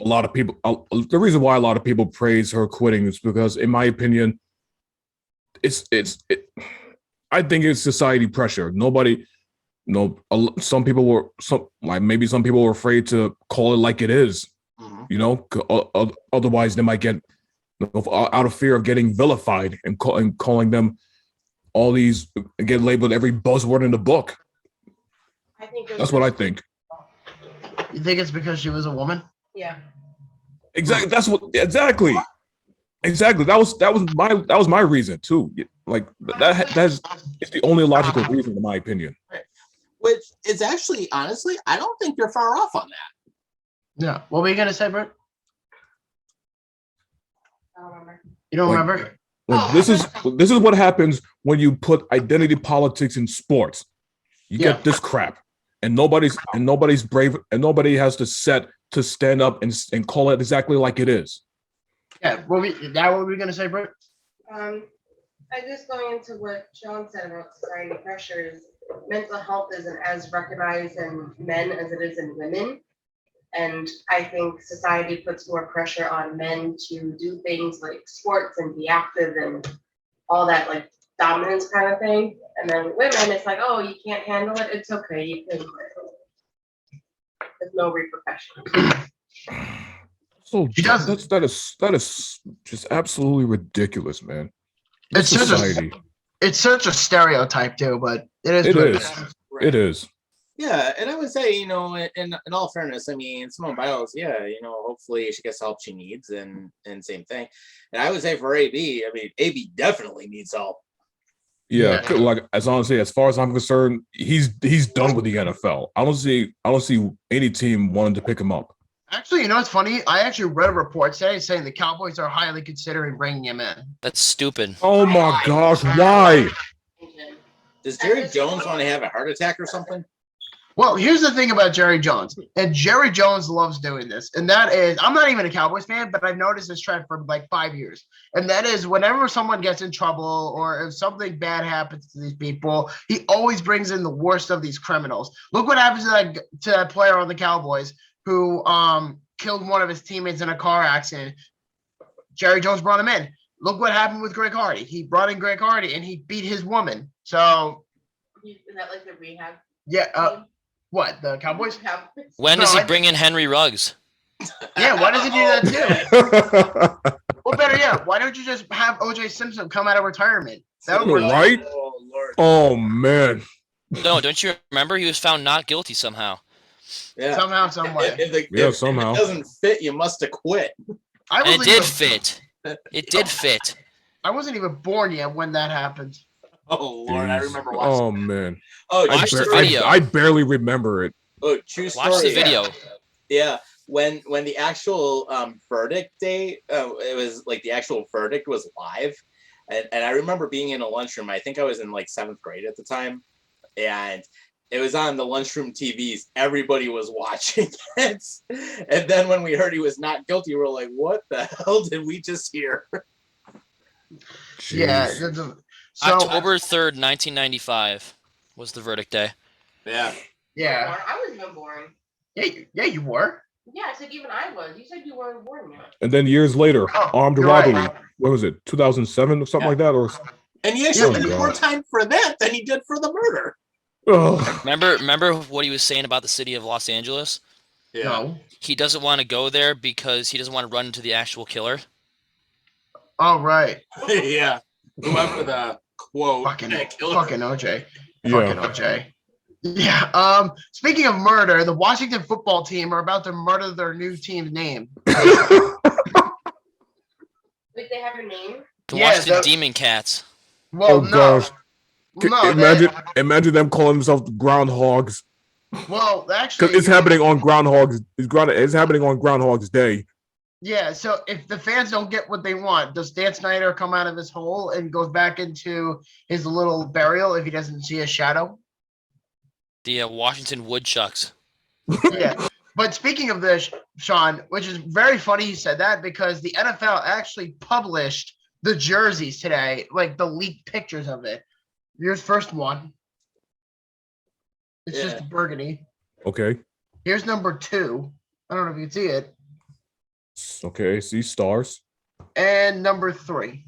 a lot of people praise her quitting is because, in my opinion, I think it's society pressure. Some people were afraid to call it like it is. Mm-hmm. Otherwise they might get out of fear of getting vilified and calling them all these, get labeled every buzzword in the book. I think that's what I think. You think it's because she was a woman? Yeah. Exactly. Exactly. That was my reason too. Like that's the only logical reason, in my opinion. Which is actually, honestly, I don't think you're far off on that. Yeah. What were you gonna say, Bert? I don't remember. You don't remember? Well, this is what happens when you put identity politics in sports. You get this crap, and nobody's brave, and nobody has to stand up and call it exactly like it is. Yeah. What were we gonna say, Bert? I just going into what Sean said about society pressures. Mental health isn't as recognized in men as it is in women. And I think society puts more pressure on men to do things like sports and be active and all that, like dominance kind of thing. And then women, it's like, oh, you can't handle it. It's okay. You can quit. There's no repercussions. So that is just absolutely ridiculous, man. It's such a stereotype too, but it is. It is. Yeah, and I would say, in all fairness, I mean, Simone Biles, hopefully she gets the help she needs, and same thing. And I would say for AB, I mean, AB definitely needs help. Yeah, like as far as I'm concerned, he's done with the NFL. I don't see any team wanting to pick him up. Actually, you know what's funny? I actually read a report today saying the Cowboys are highly considering bringing him in. That's stupid. Oh my gosh, why? Does Jerry Jones want to have a heart attack or something? Well, here's the thing about Jerry Jones, and Jerry Jones loves doing this, and that is, I'm not even a Cowboys fan, but I've noticed this trend for like 5 years, and that is whenever someone gets in trouble or if something bad happens to these people, he always brings in the worst of these criminals. Look what happens to that player on the Cowboys who killed one of his teammates in a car accident. Jerry Jones brought him in. Look what happened with Greg Hardy. He brought in Greg Hardy, and he beat his woman. So, Is that like the rehab? yeah. What, the Cowboys? When does he bring in Henry Ruggs? Yeah, why does he do that too? Well, better yet, why don't you just have OJ Simpson come out of retirement? That would work. Right? Oh, Lord. Oh man. No, don't you remember? He was found not guilty somehow. Yeah. Somehow, some way. If Somehow. it doesn't fit, you must have quit. I And it wasn't did even, fit. It did fit. I wasn't even born yet when that happened. Oh, Lord. I Jeez. remember watching. Oh man. Oh, Watch true the story. video. I barely remember it. Oh, true story. Watch the video. Yeah. When the actual verdict day, it was like the actual verdict was live. And I remember being in a lunchroom. I think I was in like 7th grade at the time. And it was on the lunchroom TVs. Everybody was watching it. And then when we heard he was not guilty, we were like, what the hell did we just hear? Jeez. Yeah. So, October 3rd, 1995 was the verdict day. Yeah. yeah. I was even born. Yeah, you were. Yeah, I said even I was. You said you weren't born yet. And then years later, Oh, armed you're robbery. right. What was it? 2007 or something Yeah. like that? Or And he actually Oh, did more God. time for that than he did for the murder. Ugh. Remember what he was saying about the city of Los Angeles? No. He doesn't want to go there because he doesn't want to run into the actual killer. Oh, right. Yeah. Whoever the quote Fucking killer. OJ. Yeah. Fucking OJ. Yeah. Speaking of murder, the Washington football team are about to murder their new team's name. Wait, they have a name? The Yeah, Washington the- Demon Cats. Well, Oh, no. gosh. No, Imagine them calling themselves groundhogs. well, actually, Because it's happening on Groundhog's. It's happening on Groundhog's Day. Yeah, so if the fans don't get what they want, does Dan Snyder come out of his hole and goes back into his little burial if he doesn't see a shadow? The Washington Woodchucks. Yeah. But speaking of this, Sean, which is very funny you said that because the NFL actually published the jerseys today, like the leaked pictures of it. Here's first one. It's Yeah. just burgundy. Okay. Here's number 2. I don't know if you can see it. Okay. See stars. And number 3.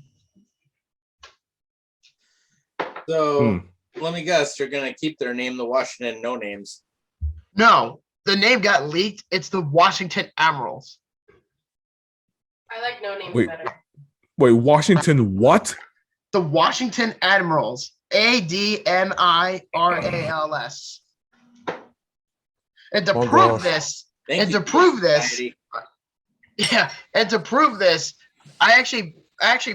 So let me guess, they're gonna keep their name the Washington No Names. No, the name got leaked. It's the Washington Admirals. I like no names Wait. better. Wait, Washington what? The Washington Admirals. ADMIRALS. And to Oh, prove gosh. this, Thank and you, to prove this, Society. yeah, and to prove this, I actually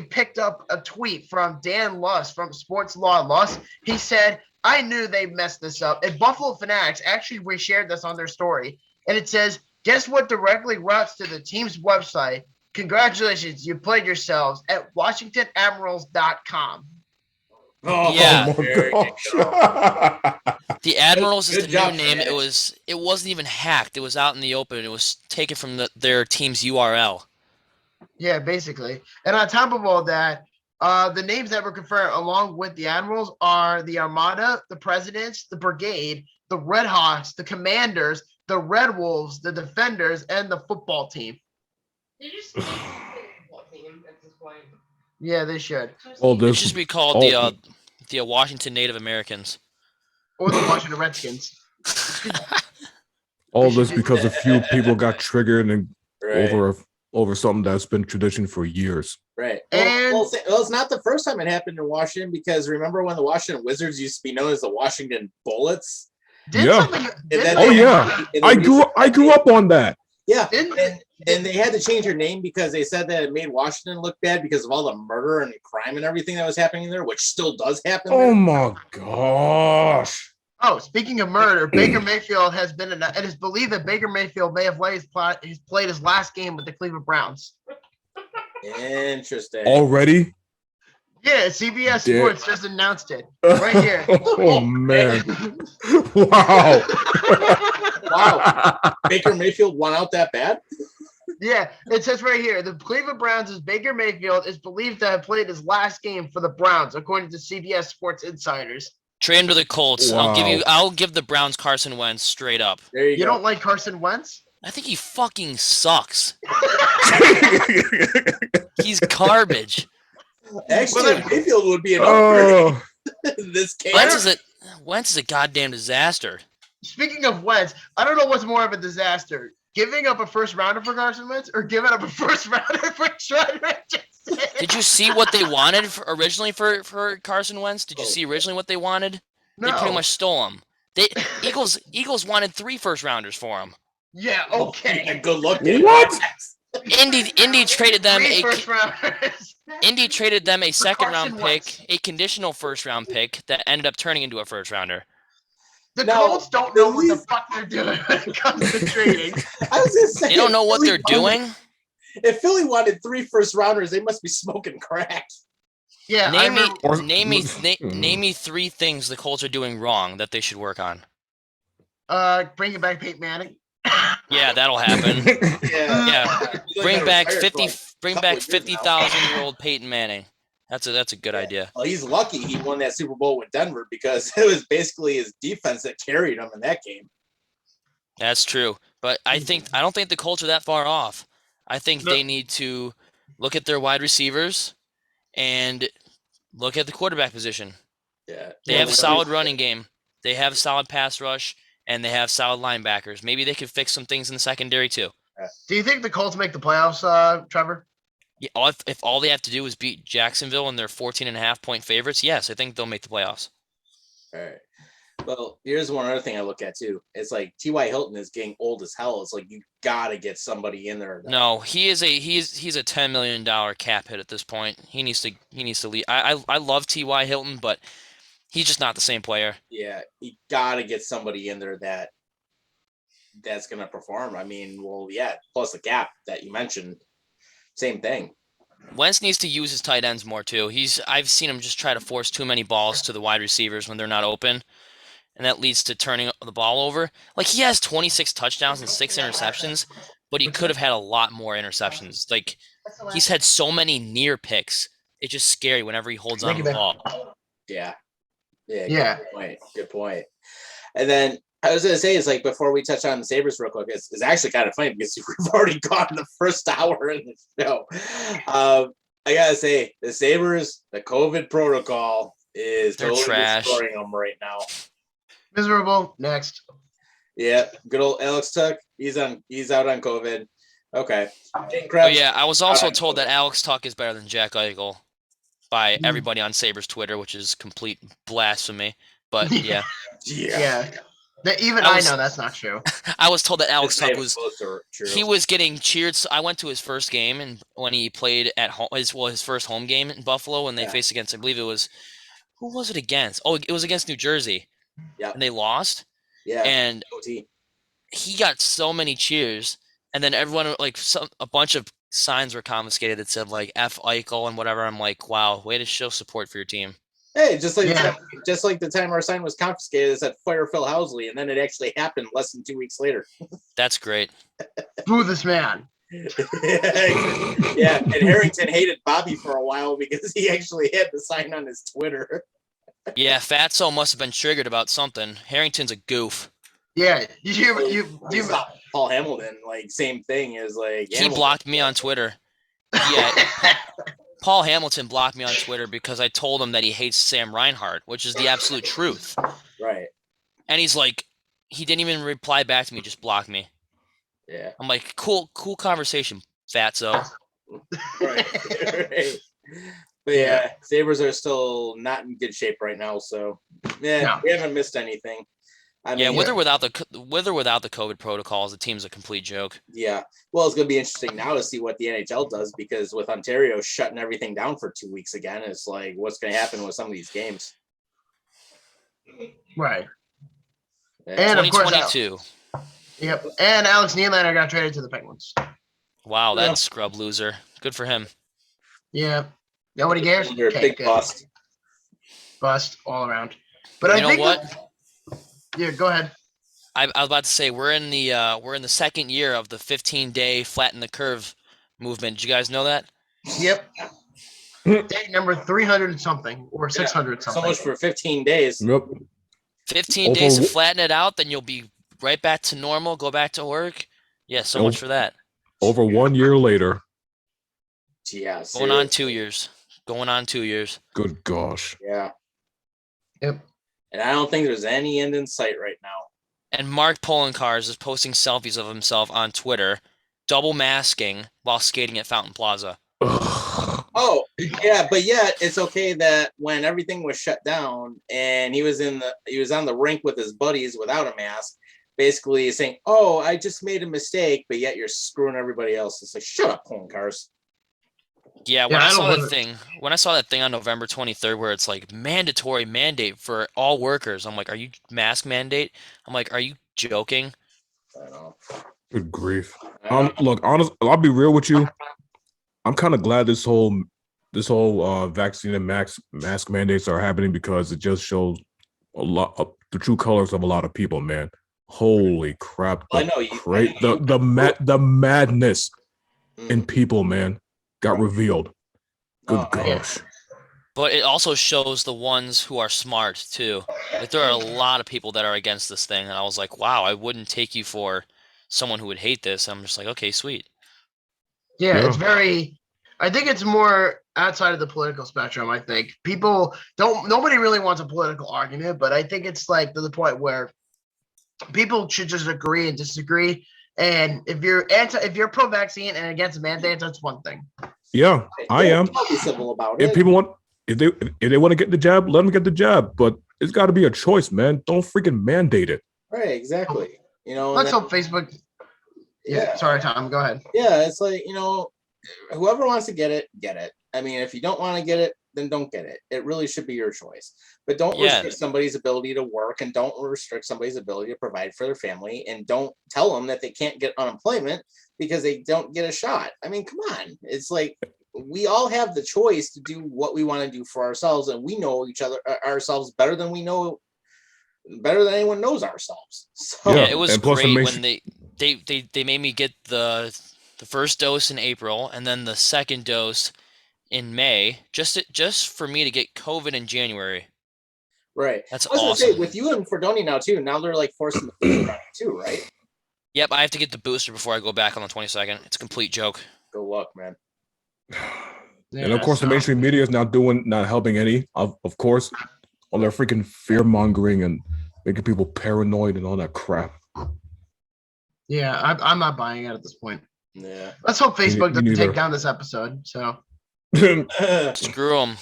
picked up a tweet from Dan Luss from Sports Law Luss. He said, I knew they messed this up. And Buffalo Fanatics actually reshared this on their story. And it says, guess what directly routes to the team's website? Congratulations, you played yourselves at WashingtonAdmirals.com. Oh, Yeah. there you go. The Admirals is Good the job, new name. Fanatics. It wasn't even hacked. It was out in the open. It was taken from their team's URL. Yeah, basically. And on top of all that, the names that were confirmed along with the Admirals are the Armada, the Presidents, the Brigade, the Red Hawks, the Commanders, the Red Wolves, the Defenders, and the football team. They just the football team at this point. Yeah, they should. Oh, It this should be called the Washington Native Americans. Or the Washington Redskins. all this because a few people got triggered and Right. over something that's been tradition for years. Right. And- Well, it's not the first time it happened in Washington because remember when the Washington Wizards used to be known as the Washington Bullets? Yeah. And then Oh, they- yeah. and they I grew up on that. Yeah. Didn't- And they had to change their name because they said that it made Washington look bad because of all the murder and crime and everything that was happening there, which still does happen Oh there. my gosh. Oh, speaking of murder, Baker Mayfield has been. It is believed that Baker Mayfield may have played his last game with the Cleveland Browns. Interesting. Already? Yeah, CBS Damn. Sports just announced it right here. Oh man! Wow! Wow. Baker Mayfield won out that bad? Yeah, it says right here, the Cleveland Browns' Baker Mayfield is believed to have played his last game for the Browns, according to CBS Sports insiders. Trade him to the Colts. Wow. I'll give the Browns Carson Wentz straight up. There you go. Don't like Carson Wentz? I think he fucking sucks. He's garbage. Actually, Mayfield would be an upgrade in this case. Wentz is a goddamn disaster. Speaking of Wentz, I don't know what's more of a disaster. Giving up a first rounder for Carson Wentz or giving up a first rounder for Trevor? Did you see what they wanted originally for Carson Wentz? Did you see originally what they wanted? No. They pretty much stole him. Eagles wanted 3 first rounders for him. Yeah, okay. Yeah, good luck. What? Indy traded them Indy traded them a second round Carson Wentz. pick, a conditional first round pick that ended up turning into a first rounder. The No, Colts don't know what the fuck they're doing when it comes to trading. I was gonna say They don't know what they're doing. If Philly wanted 3 first rounders, they must be smoking crack. Yeah, Name me 3 things the Colts are doing wrong that they should work on. bringing back Peyton Manning. Yeah, that'll happen. Yeah. Bring back 50,000-year-old Peyton Manning. That's a good idea. Well, he's lucky he won that Super Bowl with Denver because it was basically his defense that carried him in that game. That's true. But I don't think the Colts are that far off. I think they need to look at their wide receivers and look at the quarterback position. Yeah. They have a solid running game. They have a solid pass rush, and they have solid linebackers. Maybe they could fix some things in the secondary too. Do you think the Colts make the playoffs, Trevor? Yeah, if all they have to do is beat Jacksonville and they're 14.5-point favorites, yes, I think they'll make the playoffs. All right. Well, here's one other thing I look at too. It's like T.Y. Hilton is getting old as hell. It's like you gotta get somebody in there. No, he's a $10 million cap hit at this point. He needs to leave. I love T.Y. Hilton, but he's just not the same player. Yeah, you gotta get somebody in there that's gonna perform. I mean, well, yeah, plus the cap that you mentioned. Same thing. Wentz needs to use his tight ends more too. I've seen him just try to force too many balls to the wide receivers when they're not open, and that leads to turning the ball over. Like, he has 26 touchdowns and 6 interceptions, but he could have had a lot more interceptions. Like, he's had so many near picks. It's just scary whenever he holds on to the ball. Yeah. Good point. And then I was gonna say is like before we touch on the Sabres real quick, it's actually kind of funny because we've already gone the first hour in the show. I gotta say the Sabres, the COVID protocol is They're totally trash. destroying them right now. Miserable. Next. Yeah, good old Alex Tuck. He's out on COVID. Okay. Oh yeah, I was also told that Alex Tuck is better than Jack Eichel by everybody on Sabres Twitter, which is complete blasphemy. But yeah. Yeah. Even I know that's not true. I was told that Alex Tuck was true. was getting cheered. So I went to his first game, and when he played at home, his first home game in Buffalo, when they faced against, I believe it was, who was it against? Oh, it was against New Jersey. Yeah. And they lost. Yeah. And he got so many cheers, and then everyone a bunch of signs were confiscated that said like F Eichel and whatever. I'm like, wow, way to show support for your team. Hey, just like the time our sign was confiscated, it said fire Phil Housley, and then it actually happened less than 2 weeks later. That's great. Boo this man. Yeah, and Harrington hated Bobby for a while because he actually had the sign on his Twitter. Yeah, Fatso must have been triggered about something. Harrington's a goof. Yeah, Paul Hamilton, like same thing as like he blocked me on Twitter. Yeah. Paul Hamilton blocked me on Twitter because I told him that he hates Sam Reinhart, which is the absolute truth. Right. And he's like, he didn't even reply back to me, just blocked me. Yeah. I'm like, cool conversation, Fatso. Right. But yeah, Sabres are still not in good shape right now, so we haven't missed anything. I mean, with or without the COVID protocols, the team's a complete joke. Yeah. Well, it's going to be interesting now to see what the NHL does because with Ontario shutting everything down for 2 weeks again, it's like what's going to happen with some of these games. Right. And of course, 2022. Yep. And Alex Nylander got traded to the Penguins. Wow, that scrub loser. Good for him. Yeah. Nobody cares. You're a big bust. Bust all around. But You I know think what? Yeah, go ahead. I was about to say we're in the second year of the 15-day flatten the curve movement. Did you guys know that? Yep. Day number 300 and something or 600 something. So much for 15 days. Yep. 15 days to flatten it out, then you'll be right back to normal, go back to work. Yeah, so much for that. Over 1 year later. Yeah. Going on 2 years. Going on 2 years. Good gosh. Yeah. Yep. And I don't think there's any end in sight right now. And Mark Polencars is posting selfies of himself on Twitter, double masking while skating at Fountain Plaza. Oh, yeah, but yet it's okay that when everything was shut down and he was on the rink with his buddies without a mask, basically saying, "Oh, I just made a mistake," but yet you're screwing everybody else. It's like, shut up, Polencars. Yeah, when I saw that thing on November 23rd where it's like mandatory mandate for all workers, I'm like, are you mask mandate? I'm like, are you joking? I know. Good grief. Look, honestly, I'll be real with you. I'm kind of glad this whole vaccine and mask mandates are happening because it just shows a lot of the true colors of a lot of people, man. Holy crap. The madness in people, man, got revealed. Good gosh. But it also shows the ones who are smart too. Like there are a lot of people that are against this thing, and I was like, wow, I wouldn't take you for someone who would hate this. I'm just like, okay, sweet. Yeah, it's very. I think it's more outside of the political spectrum. I think nobody really wants a political argument, but I think it's like to the point where people should just agree and disagree. And if you're pro-vaccine and against mandates, that's one thing. Yeah, I am. I'll be civil about it. If they want to get the jab, let them get the jab. But it's got to be a choice, man. Don't freaking mandate it. Right, exactly. Let's hope Facebook. Yeah. Sorry, Tom. Go ahead. Yeah, it's like, whoever wants to get it, get it. I mean, if you don't want to get it, then don't get it. It really should be your choice. But don't restrict somebody's ability to work, and don't restrict somebody's ability to provide for their family, and don't tell them that they can't get unemployment because they don't get a shot. I mean, come on. It's like we all have the choice to do what we want to do for ourselves, and we know ourselves better than anyone knows ourselves. So yeah, it was great when they made me get the first dose in April and then the second dose in May, just for me to get COVID in January. Right. That's I was awesome. gonna say, with you and Fordoni now too. Now they're like forcing the booster on you too, right? Yep, I have to get the booster before I go back on the 22nd. It's a complete joke. Good luck, man. And of course, the mainstream media is not helping any. Of course, all their freaking fear mongering and making people paranoid and all that crap. Yeah, I'm not buying it at this point. Yeah. Let's hope Facebook doesn't take down this episode. So screw them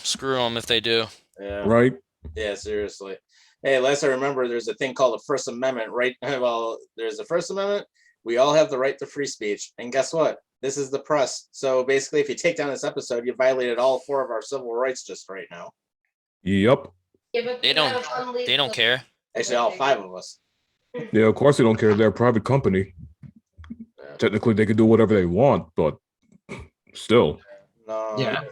if they do. Yeah. Right. Yeah, seriously. Hey, last I remember, there's a thing called the First Amendment, right? Well, there's the First Amendment. We all have the right to free speech. And guess what? This is the press. So basically, if you take down this episode, you violated all 4 of our civil rights just right now. Yep. They don't care. Actually, all 5 of us. Yeah, of course they don't care. They're a private company. Yeah. Technically, they can do whatever they want, but still. No. Yeah.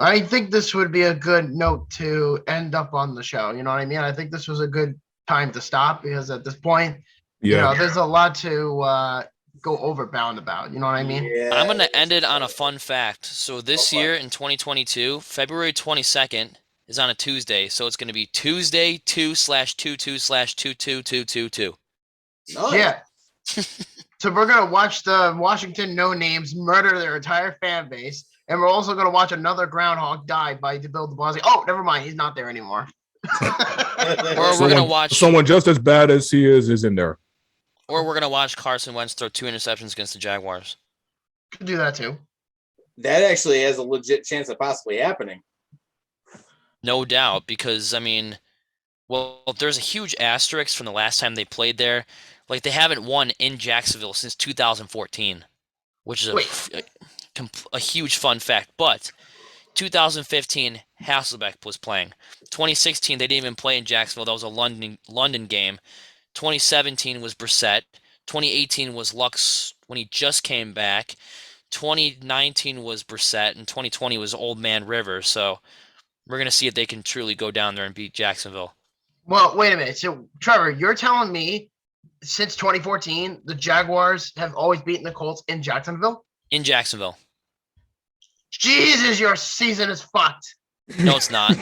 I think this would be a good note to end up on the show. You know what I mean? I think this was a good time to stop because at this point, there's a lot to go overbound about. You know what I mean? Yeah. I'm going to end it on a fun fact. So this year in 2022, February 22nd is on a Tuesday. So it's going to be Tuesday 2/22/222222. Nice. Yeah. So we're going to watch the Washington No Names murder their entire fan base. And we're also going to watch another groundhog die by Bill de Blasio. Oh, never mind. He's not there anymore. Or we're going to watch someone just as bad as he is in there. Or we're going to watch Carson Wentz throw 2 interceptions against the Jaguars. Could do that too. That actually has a legit chance of possibly happening. No doubt, because, there's a huge asterisk from the last time they played there. Like, they haven't won in Jacksonville since 2014, which is a huge fun fact. But 2015, Hasselbeck was playing. 2016, they didn't even play in Jacksonville. That was a London game. 2017 was Brissett. 2018 was Lux when he just came back. 2019 was Brissett, and 2020 was Old Man Rivers. So we're gonna see if they can truly go down there and beat Jacksonville. Well, wait a minute. So, Trevor, you're telling me since 2014, the Jaguars have always beaten the Colts in Jacksonville? In Jacksonville. Jesus, your season is fucked. No, it's not.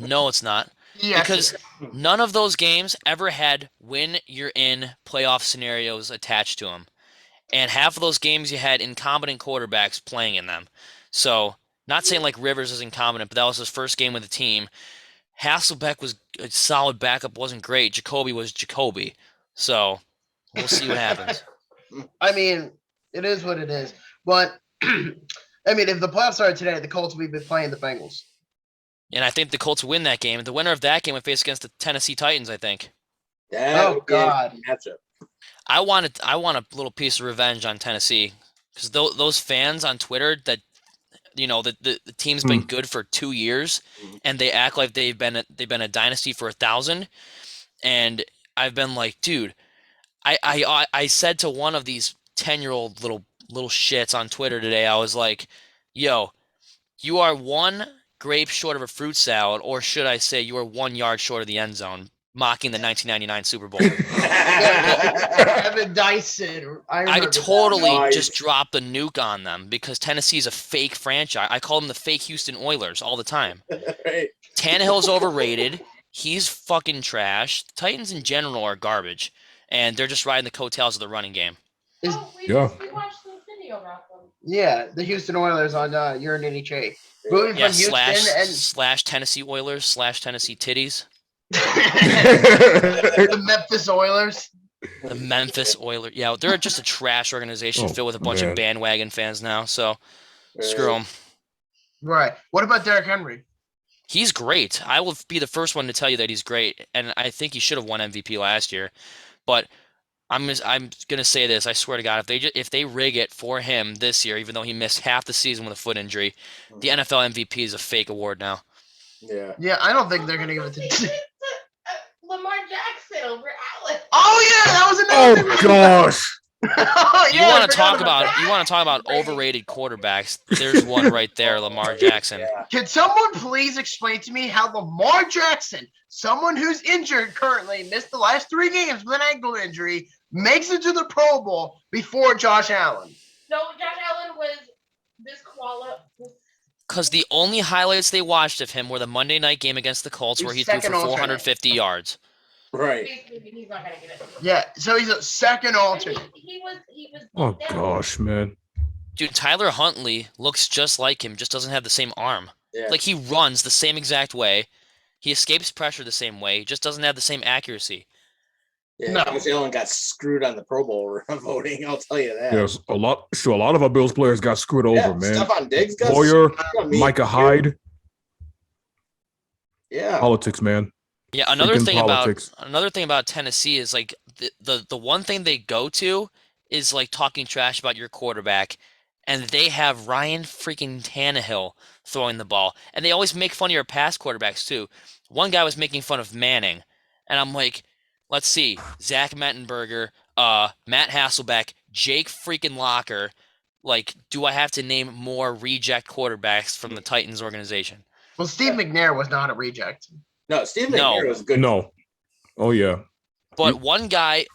No, it's not. Yes. Because none of those games ever had win you're in playoff scenarios attached to them. And half of those games you had incompetent quarterbacks playing in them. So, not saying like Rivers is incompetent, but that was his first game with the team. Hasselbeck was a solid backup, wasn't great. Jacoby was Jacoby. So, we'll see what happens. I mean, it is what it is. But, I mean, if the playoffs started today, the Colts would be playing the Bengals. And I think the Colts win that game. The winner of that game would face against the Tennessee Titans, I think. Oh, God. Matchup. I want a little piece of revenge on Tennessee because those fans on Twitter that the team's been good for 2 years and they act like they've been a dynasty for 1,000, and I've been like, dude, I said to one of these 10-year-old little shits on Twitter today, I was like, yo, you are one grape short of a fruit salad, or should I say you are 1 yard short of the end zone, mocking the 1999 Super Bowl. Kevin Dyson. I totally just dropped a nuke on them because Tennessee's a fake franchise. I call them the fake Houston Oilers all the time. Right. Tannehill's overrated. He's fucking trash. The Titans in general are garbage, and they're just riding the coattails of the running game. We watched the video about them. Yeah, the Houston Oilers on UNHA. Moving Yeah, from Houston slash Tennessee Oilers slash Tennessee Titties. the Memphis Oilers. The Memphis Oilers. Yeah, they're just a trash organization filled with a bunch of bandwagon fans now. So screw them. Right. What about Derrick Henry? He's great. I will be the first one to tell you that he's great, and I think he should have won MVP last year. But I'm gonna say this. I swear to God, if they rig it for him this year, even though he missed half the season with a foot injury, the NFL MVP is a fake award now. Yeah. Yeah, I don't think they're gonna give it to Lamar Jackson over Allen. Oh yeah, that was another Oh gosh. You want to talk about overrated quarterbacks? There's one right there, Lamar Jackson. Yeah. Can someone please explain to me how Lamar Jackson, someone who's injured currently, missed the last 3 games with an ankle injury, makes it to the Pro Bowl before Josh Allen? No, Josh Allen was disqualified. Because the only highlights they watched of him were the Monday night game against the Colts, where he threw for 450 yards. Right. He's not gonna get it. Yeah, so he's a second alternate. He was. Oh gosh, man. Dude, Tyler Huntley looks just like him, just doesn't have the same arm. Yeah. Like, he runs the same exact way. He escapes pressure the same way. He just doesn't have the same accuracy. Yeah, No. Josh Allen got screwed on the Pro Bowl voting. I'll tell you that. Yes, a lot of our Bills players got screwed over, man. Stephon Diggs got Boyer, screwed on me. Micah Hyde. Yeah. Politics, man. Yeah, another thing politics. about Tennessee is, like, the one thing they go to is, like, talking trash about your quarterback, and they have Ryan freaking Tannehill throwing the ball, and they always make fun of your past quarterbacks too. One guy was making fun of Manning, and I'm like, let's see, Zach Mettenberger, Matt Hasselbeck, Jake freaking Locker. Like, do I have to name more reject quarterbacks from the Titans organization? Well, Steve McNair was not a reject. No, Steve McNair was good. No. Oh yeah. But one guy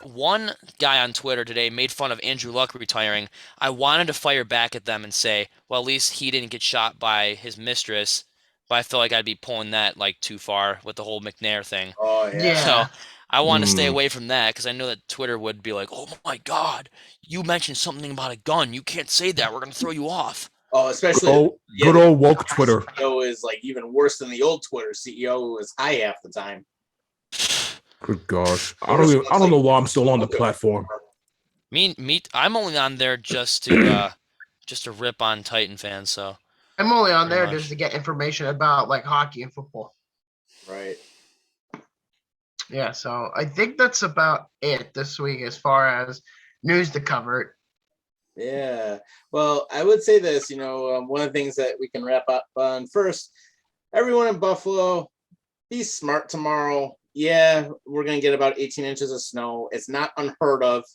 on Twitter today made fun of Andrew Luck retiring. I wanted to fire back at them and say, well, at least he didn't get shot by his mistress. But I feel like I'd be pulling that, like, too far with the whole McNair thing. Oh, yeah. Yeah. So I want to stay away from that because I know that Twitter would be like, oh my God, you mentioned something about a gun. You can't say that. We're going to throw you off. Oh, especially Good old woke Twitter. CEO is like even worse than the old Twitter CEO who was high half the time. Good gosh. I don't know why I'm still on the platform. I'm only on there just to rip on Titan fans. So I'm only on there Pretty just to get information about, like, hockey and football. Right. Yeah, so I think that's about it this week as far as news to cover. Yeah. Well, I would say this, one of the things that we can wrap up on first, everyone in Buffalo, be smart tomorrow. Yeah, we're going to get about 18 inches of snow. It's not unheard of.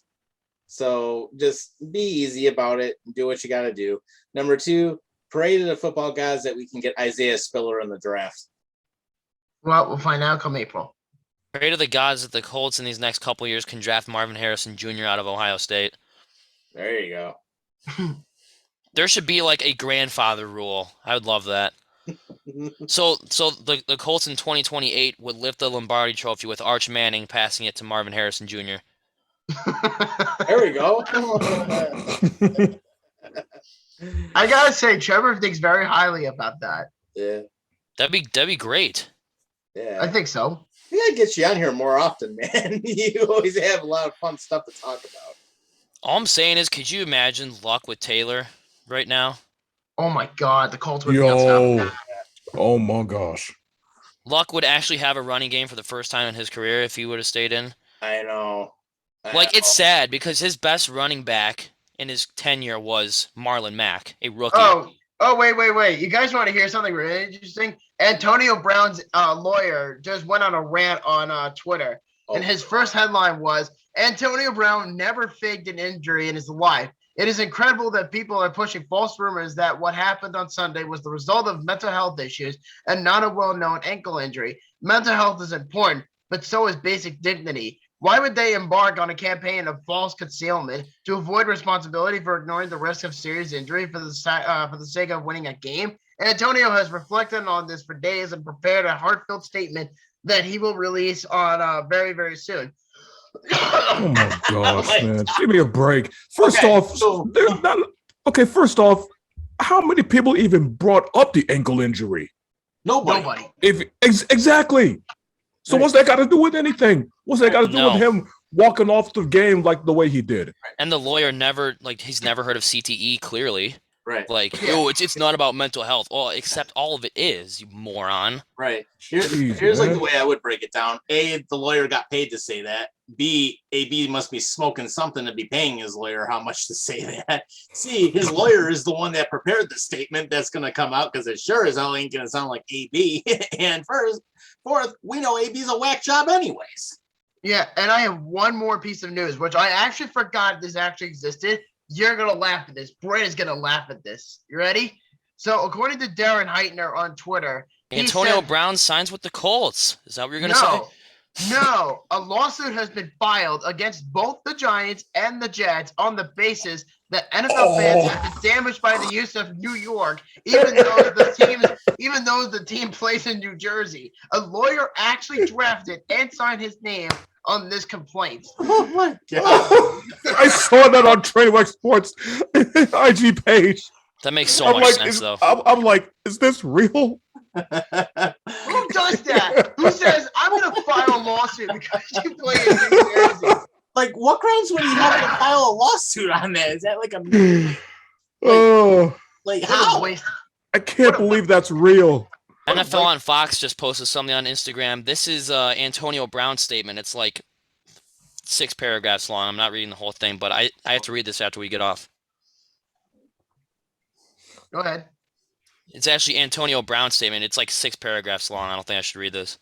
So just be easy about it and do what you got to do. Number 2, pray to the football gods that we can get Isaiah Spiller in the draft. Well, we'll find out come April. Pray to the gods that the Colts in these next couple years can draft Marvin Harrison Jr. out of Ohio State. There you go. There should be like a grandfather rule. I would love that. So the Colts in 2028 would lift the Lombardi Trophy with Arch Manning passing it to Marvin Harrison Jr. There we go. I gotta say, Trevor thinks very highly about that. Yeah. That'd be great. Yeah. I think so. We gotta get you on here more often, man. You always have a lot of fun stuff to talk about. All I'm saying is, could you imagine Luck with Taylor right now? Oh my God, the Colts would be unstoppable. Oh my gosh. Luck would actually have a running game for the first time in his career if he would have stayed in. I know. It's sad because his best running back in his tenure was Marlon Mack, a rookie. Wait. You guys want to hear something really interesting? Antonio Brown's lawyer just went on a rant on Twitter. And his first headline was, Antonio Brown never faked an injury in his life. It is incredible that people are pushing false rumors that what happened on Sunday was the result of mental health issues and not a well-known ankle injury. Mental health is important, but so is basic dignity. Why would they embark on a campaign of false concealment to avoid responsibility for ignoring the risk of serious injury for the sake of winning a game? Antonio has reflected on this for days and prepared a heartfelt statement that he will release on very, very soon. Oh my gosh, man. Give me a break. First off, how many people even brought up the ankle injury? Nobody. Exactly. So what's that got to do with anything? What's that got to do with him walking off the game like the way he did? And the lawyer he's never heard of CTE, clearly. Right. It's not about mental health. Well, except all of it is, you moron. Right. Here's like the way I would break it down. A, the lawyer got paid to say that. B, AB must be smoking something to be paying his lawyer how much to say that. C, his lawyer is the one that prepared the statement that's going to come out because it sure as hell ain't going to sound like AB. And fourth, we know AB's a whack job anyways. Yeah, and I have one more piece of news, which I actually forgot this actually existed. You're going to laugh at this. Brett is going to laugh at this. You ready? So, according to Darren Heitner on Twitter, Antonio Brown signs with the Colts. Is that what you're going to say? No. A lawsuit has been filed against both the Giants and the Jets on the basis that NFL fans have been damaged by the use of New York, even though the team plays in New Jersey. A lawyer actually drafted and signed his name on this complaint. Oh my God. I saw that on Trainwreck Sports IG page. That makes so much sense, though. I'm like, is this real? Who does that? Who says, I'm going to file a lawsuit because you play in New Jersey? Like, what grounds would he have to file a lawsuit on that? Is that like a... how? I can't believe that's real. NFL on Fox just posted something on Instagram. This is Antonio Brown's statement. It's like 6 paragraphs long. I'm not reading the whole thing, but I have to read this after we get off. Go ahead. It's actually Antonio Brown's statement. It's like 6 paragraphs long. I don't think I should read this.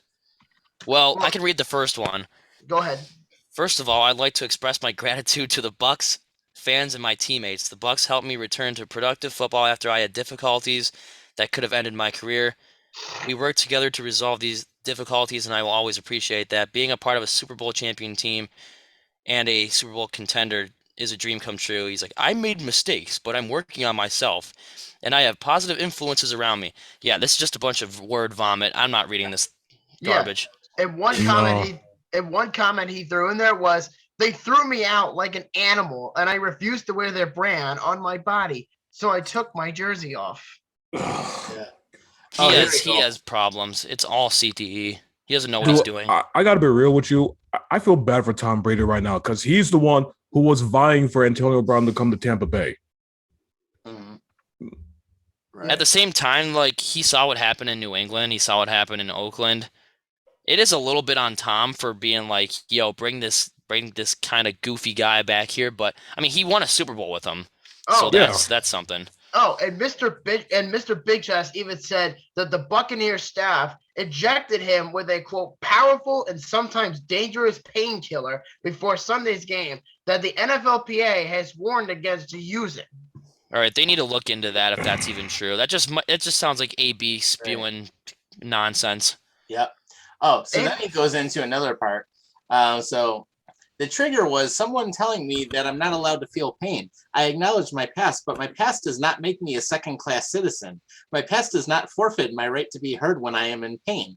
Well, I can read the first one. Go ahead. First of all, I'd like to express my gratitude to the Bucs, fans, and my teammates. The Bucs helped me return to productive football after I had difficulties that could have ended my career. We worked together to resolve these difficulties, and I will always appreciate that. Being a part of a Super Bowl champion team and a Super Bowl contender is a dream come true. He's like, I made mistakes, but I'm working on myself, and I have positive influences around me. Yeah, this is just a bunch of word vomit. I'm not reading this garbage. Yeah. And one comment he threw in there was, they threw me out like an animal, and I refused to wear their brand on my body, so I took my jersey off. Yeah. He has problems. It's all CTE. He doesn't know what he's doing. I got to be real with you. I feel bad for Tom Brady right now because he's the one who was vying for Antonio Brown to come to Tampa Bay. Mm-hmm. Right. At the same time, like, he saw what happened in New England. He saw what happened in Oakland. It is a little bit on Tom for being like, yo, bring this kind of goofy guy back here. But, I mean, he won a Super Bowl with him. So yeah. that's something. Oh, and Mr. Big Chest even said that the Buccaneer staff injected him with a quote powerful and sometimes dangerous painkiller before Sunday's game that the NFLPA has warned against to use it. All right, they need to look into that if that's even true. It just sounds like AB spewing nonsense. Yep. Oh, so then he goes into another part. So the trigger was someone telling me that I'm not allowed to feel pain. I acknowledge my past, but my past does not make me a second-class citizen. My past does not forfeit my right to be heard when I am in pain.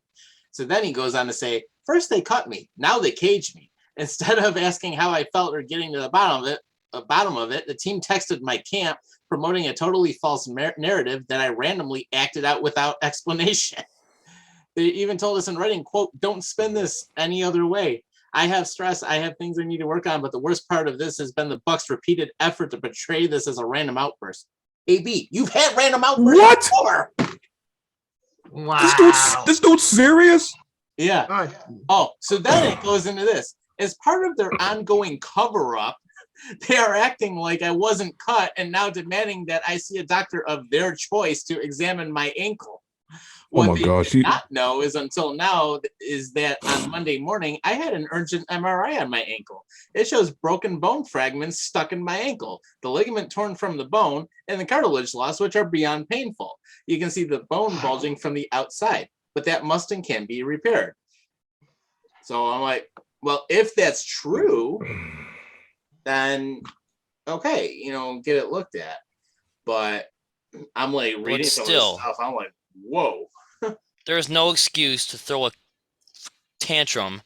So then he goes on to say, first they cut me, now they cage me. Instead of asking how I felt or getting to the bottom of it, the team texted my camp promoting a totally false narrative that I randomly acted out without explanation. They even told us in writing, quote, don't spin this any other way. I have stress. I have things I need to work on. But the worst part of this has been the Bucs' repeated effort to portray this as a random outburst. AB, you've had random outbursts before. Wow. This dude's serious? Yeah. Oh, so then it goes into this. As part of their ongoing cover-up, they are acting like I wasn't cut and now demanding that I see a doctor of their choice to examine my ankle. What they did not know is until now is that on Monday morning, I had an urgent MRI on my ankle. It shows broken bone fragments stuck in my ankle, the ligament torn from the bone, and the cartilage loss, which are beyond painful. You can see the bone bulging from the outside, but that must and can be repaired. So I'm like, well, if that's true, then okay, get it looked at. But I'm like reading some of this stuff. I'm like, whoa. There is no excuse to throw a tantrum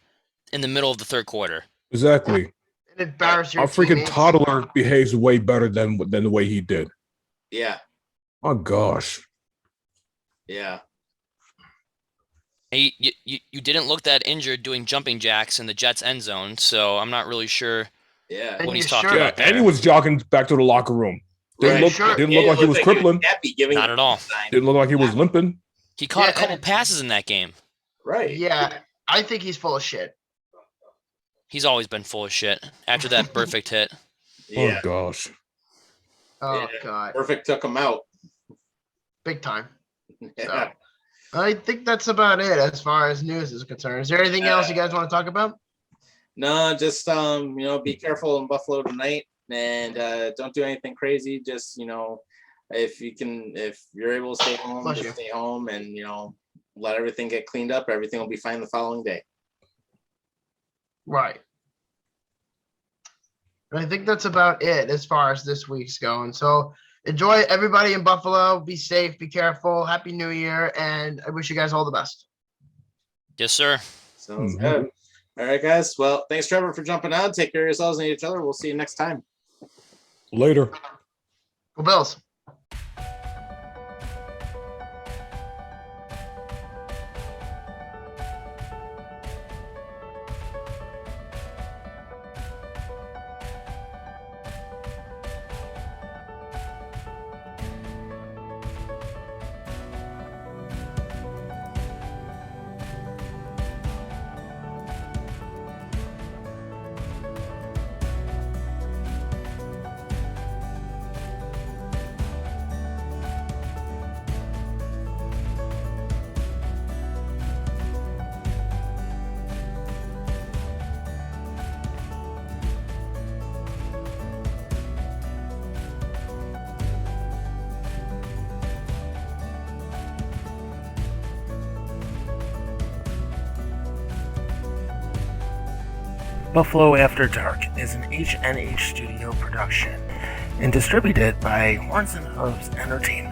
in the middle of the third quarter. Exactly. Embarrass your Our freaking toddler behaves way better than the way he did. Yeah. Oh gosh. Yeah. Hey, you didn't look that injured doing jumping jacks in the Jets end zone, so I'm not really sure what he's talking about there. And he was jogging back to the locker room. Didn't look like he was crippling. Not at all. Didn't look like he was limping. He caught a couple passes in that game. Right. Yeah, I think he's full of shit. He's always been full of shit after that perfect hit. Yeah. Oh gosh. Oh god. Perfect took him out. Big time. Yeah. So, I think that's about it as far as news is concerned. Is there anything else you guys want to talk about? No, just be careful in Buffalo tonight and don't do anything crazy. Just if you're able to stay home, just stay home and let everything get cleaned up. Everything will be fine the following day. Right. And I think that's about it as far as this week's going. So enjoy, everybody in Buffalo. Be safe, be careful. Happy New Year, and I wish you guys all the best. Yes, sir. Sounds good. All right, guys. Well, thanks, Trevor, for jumping on. Take care of yourselves and each other. We'll see you next time. Later. Go Bills. Buffalo After Dark is an H&H Studio production and distributed by Horns and Hooves Entertainment.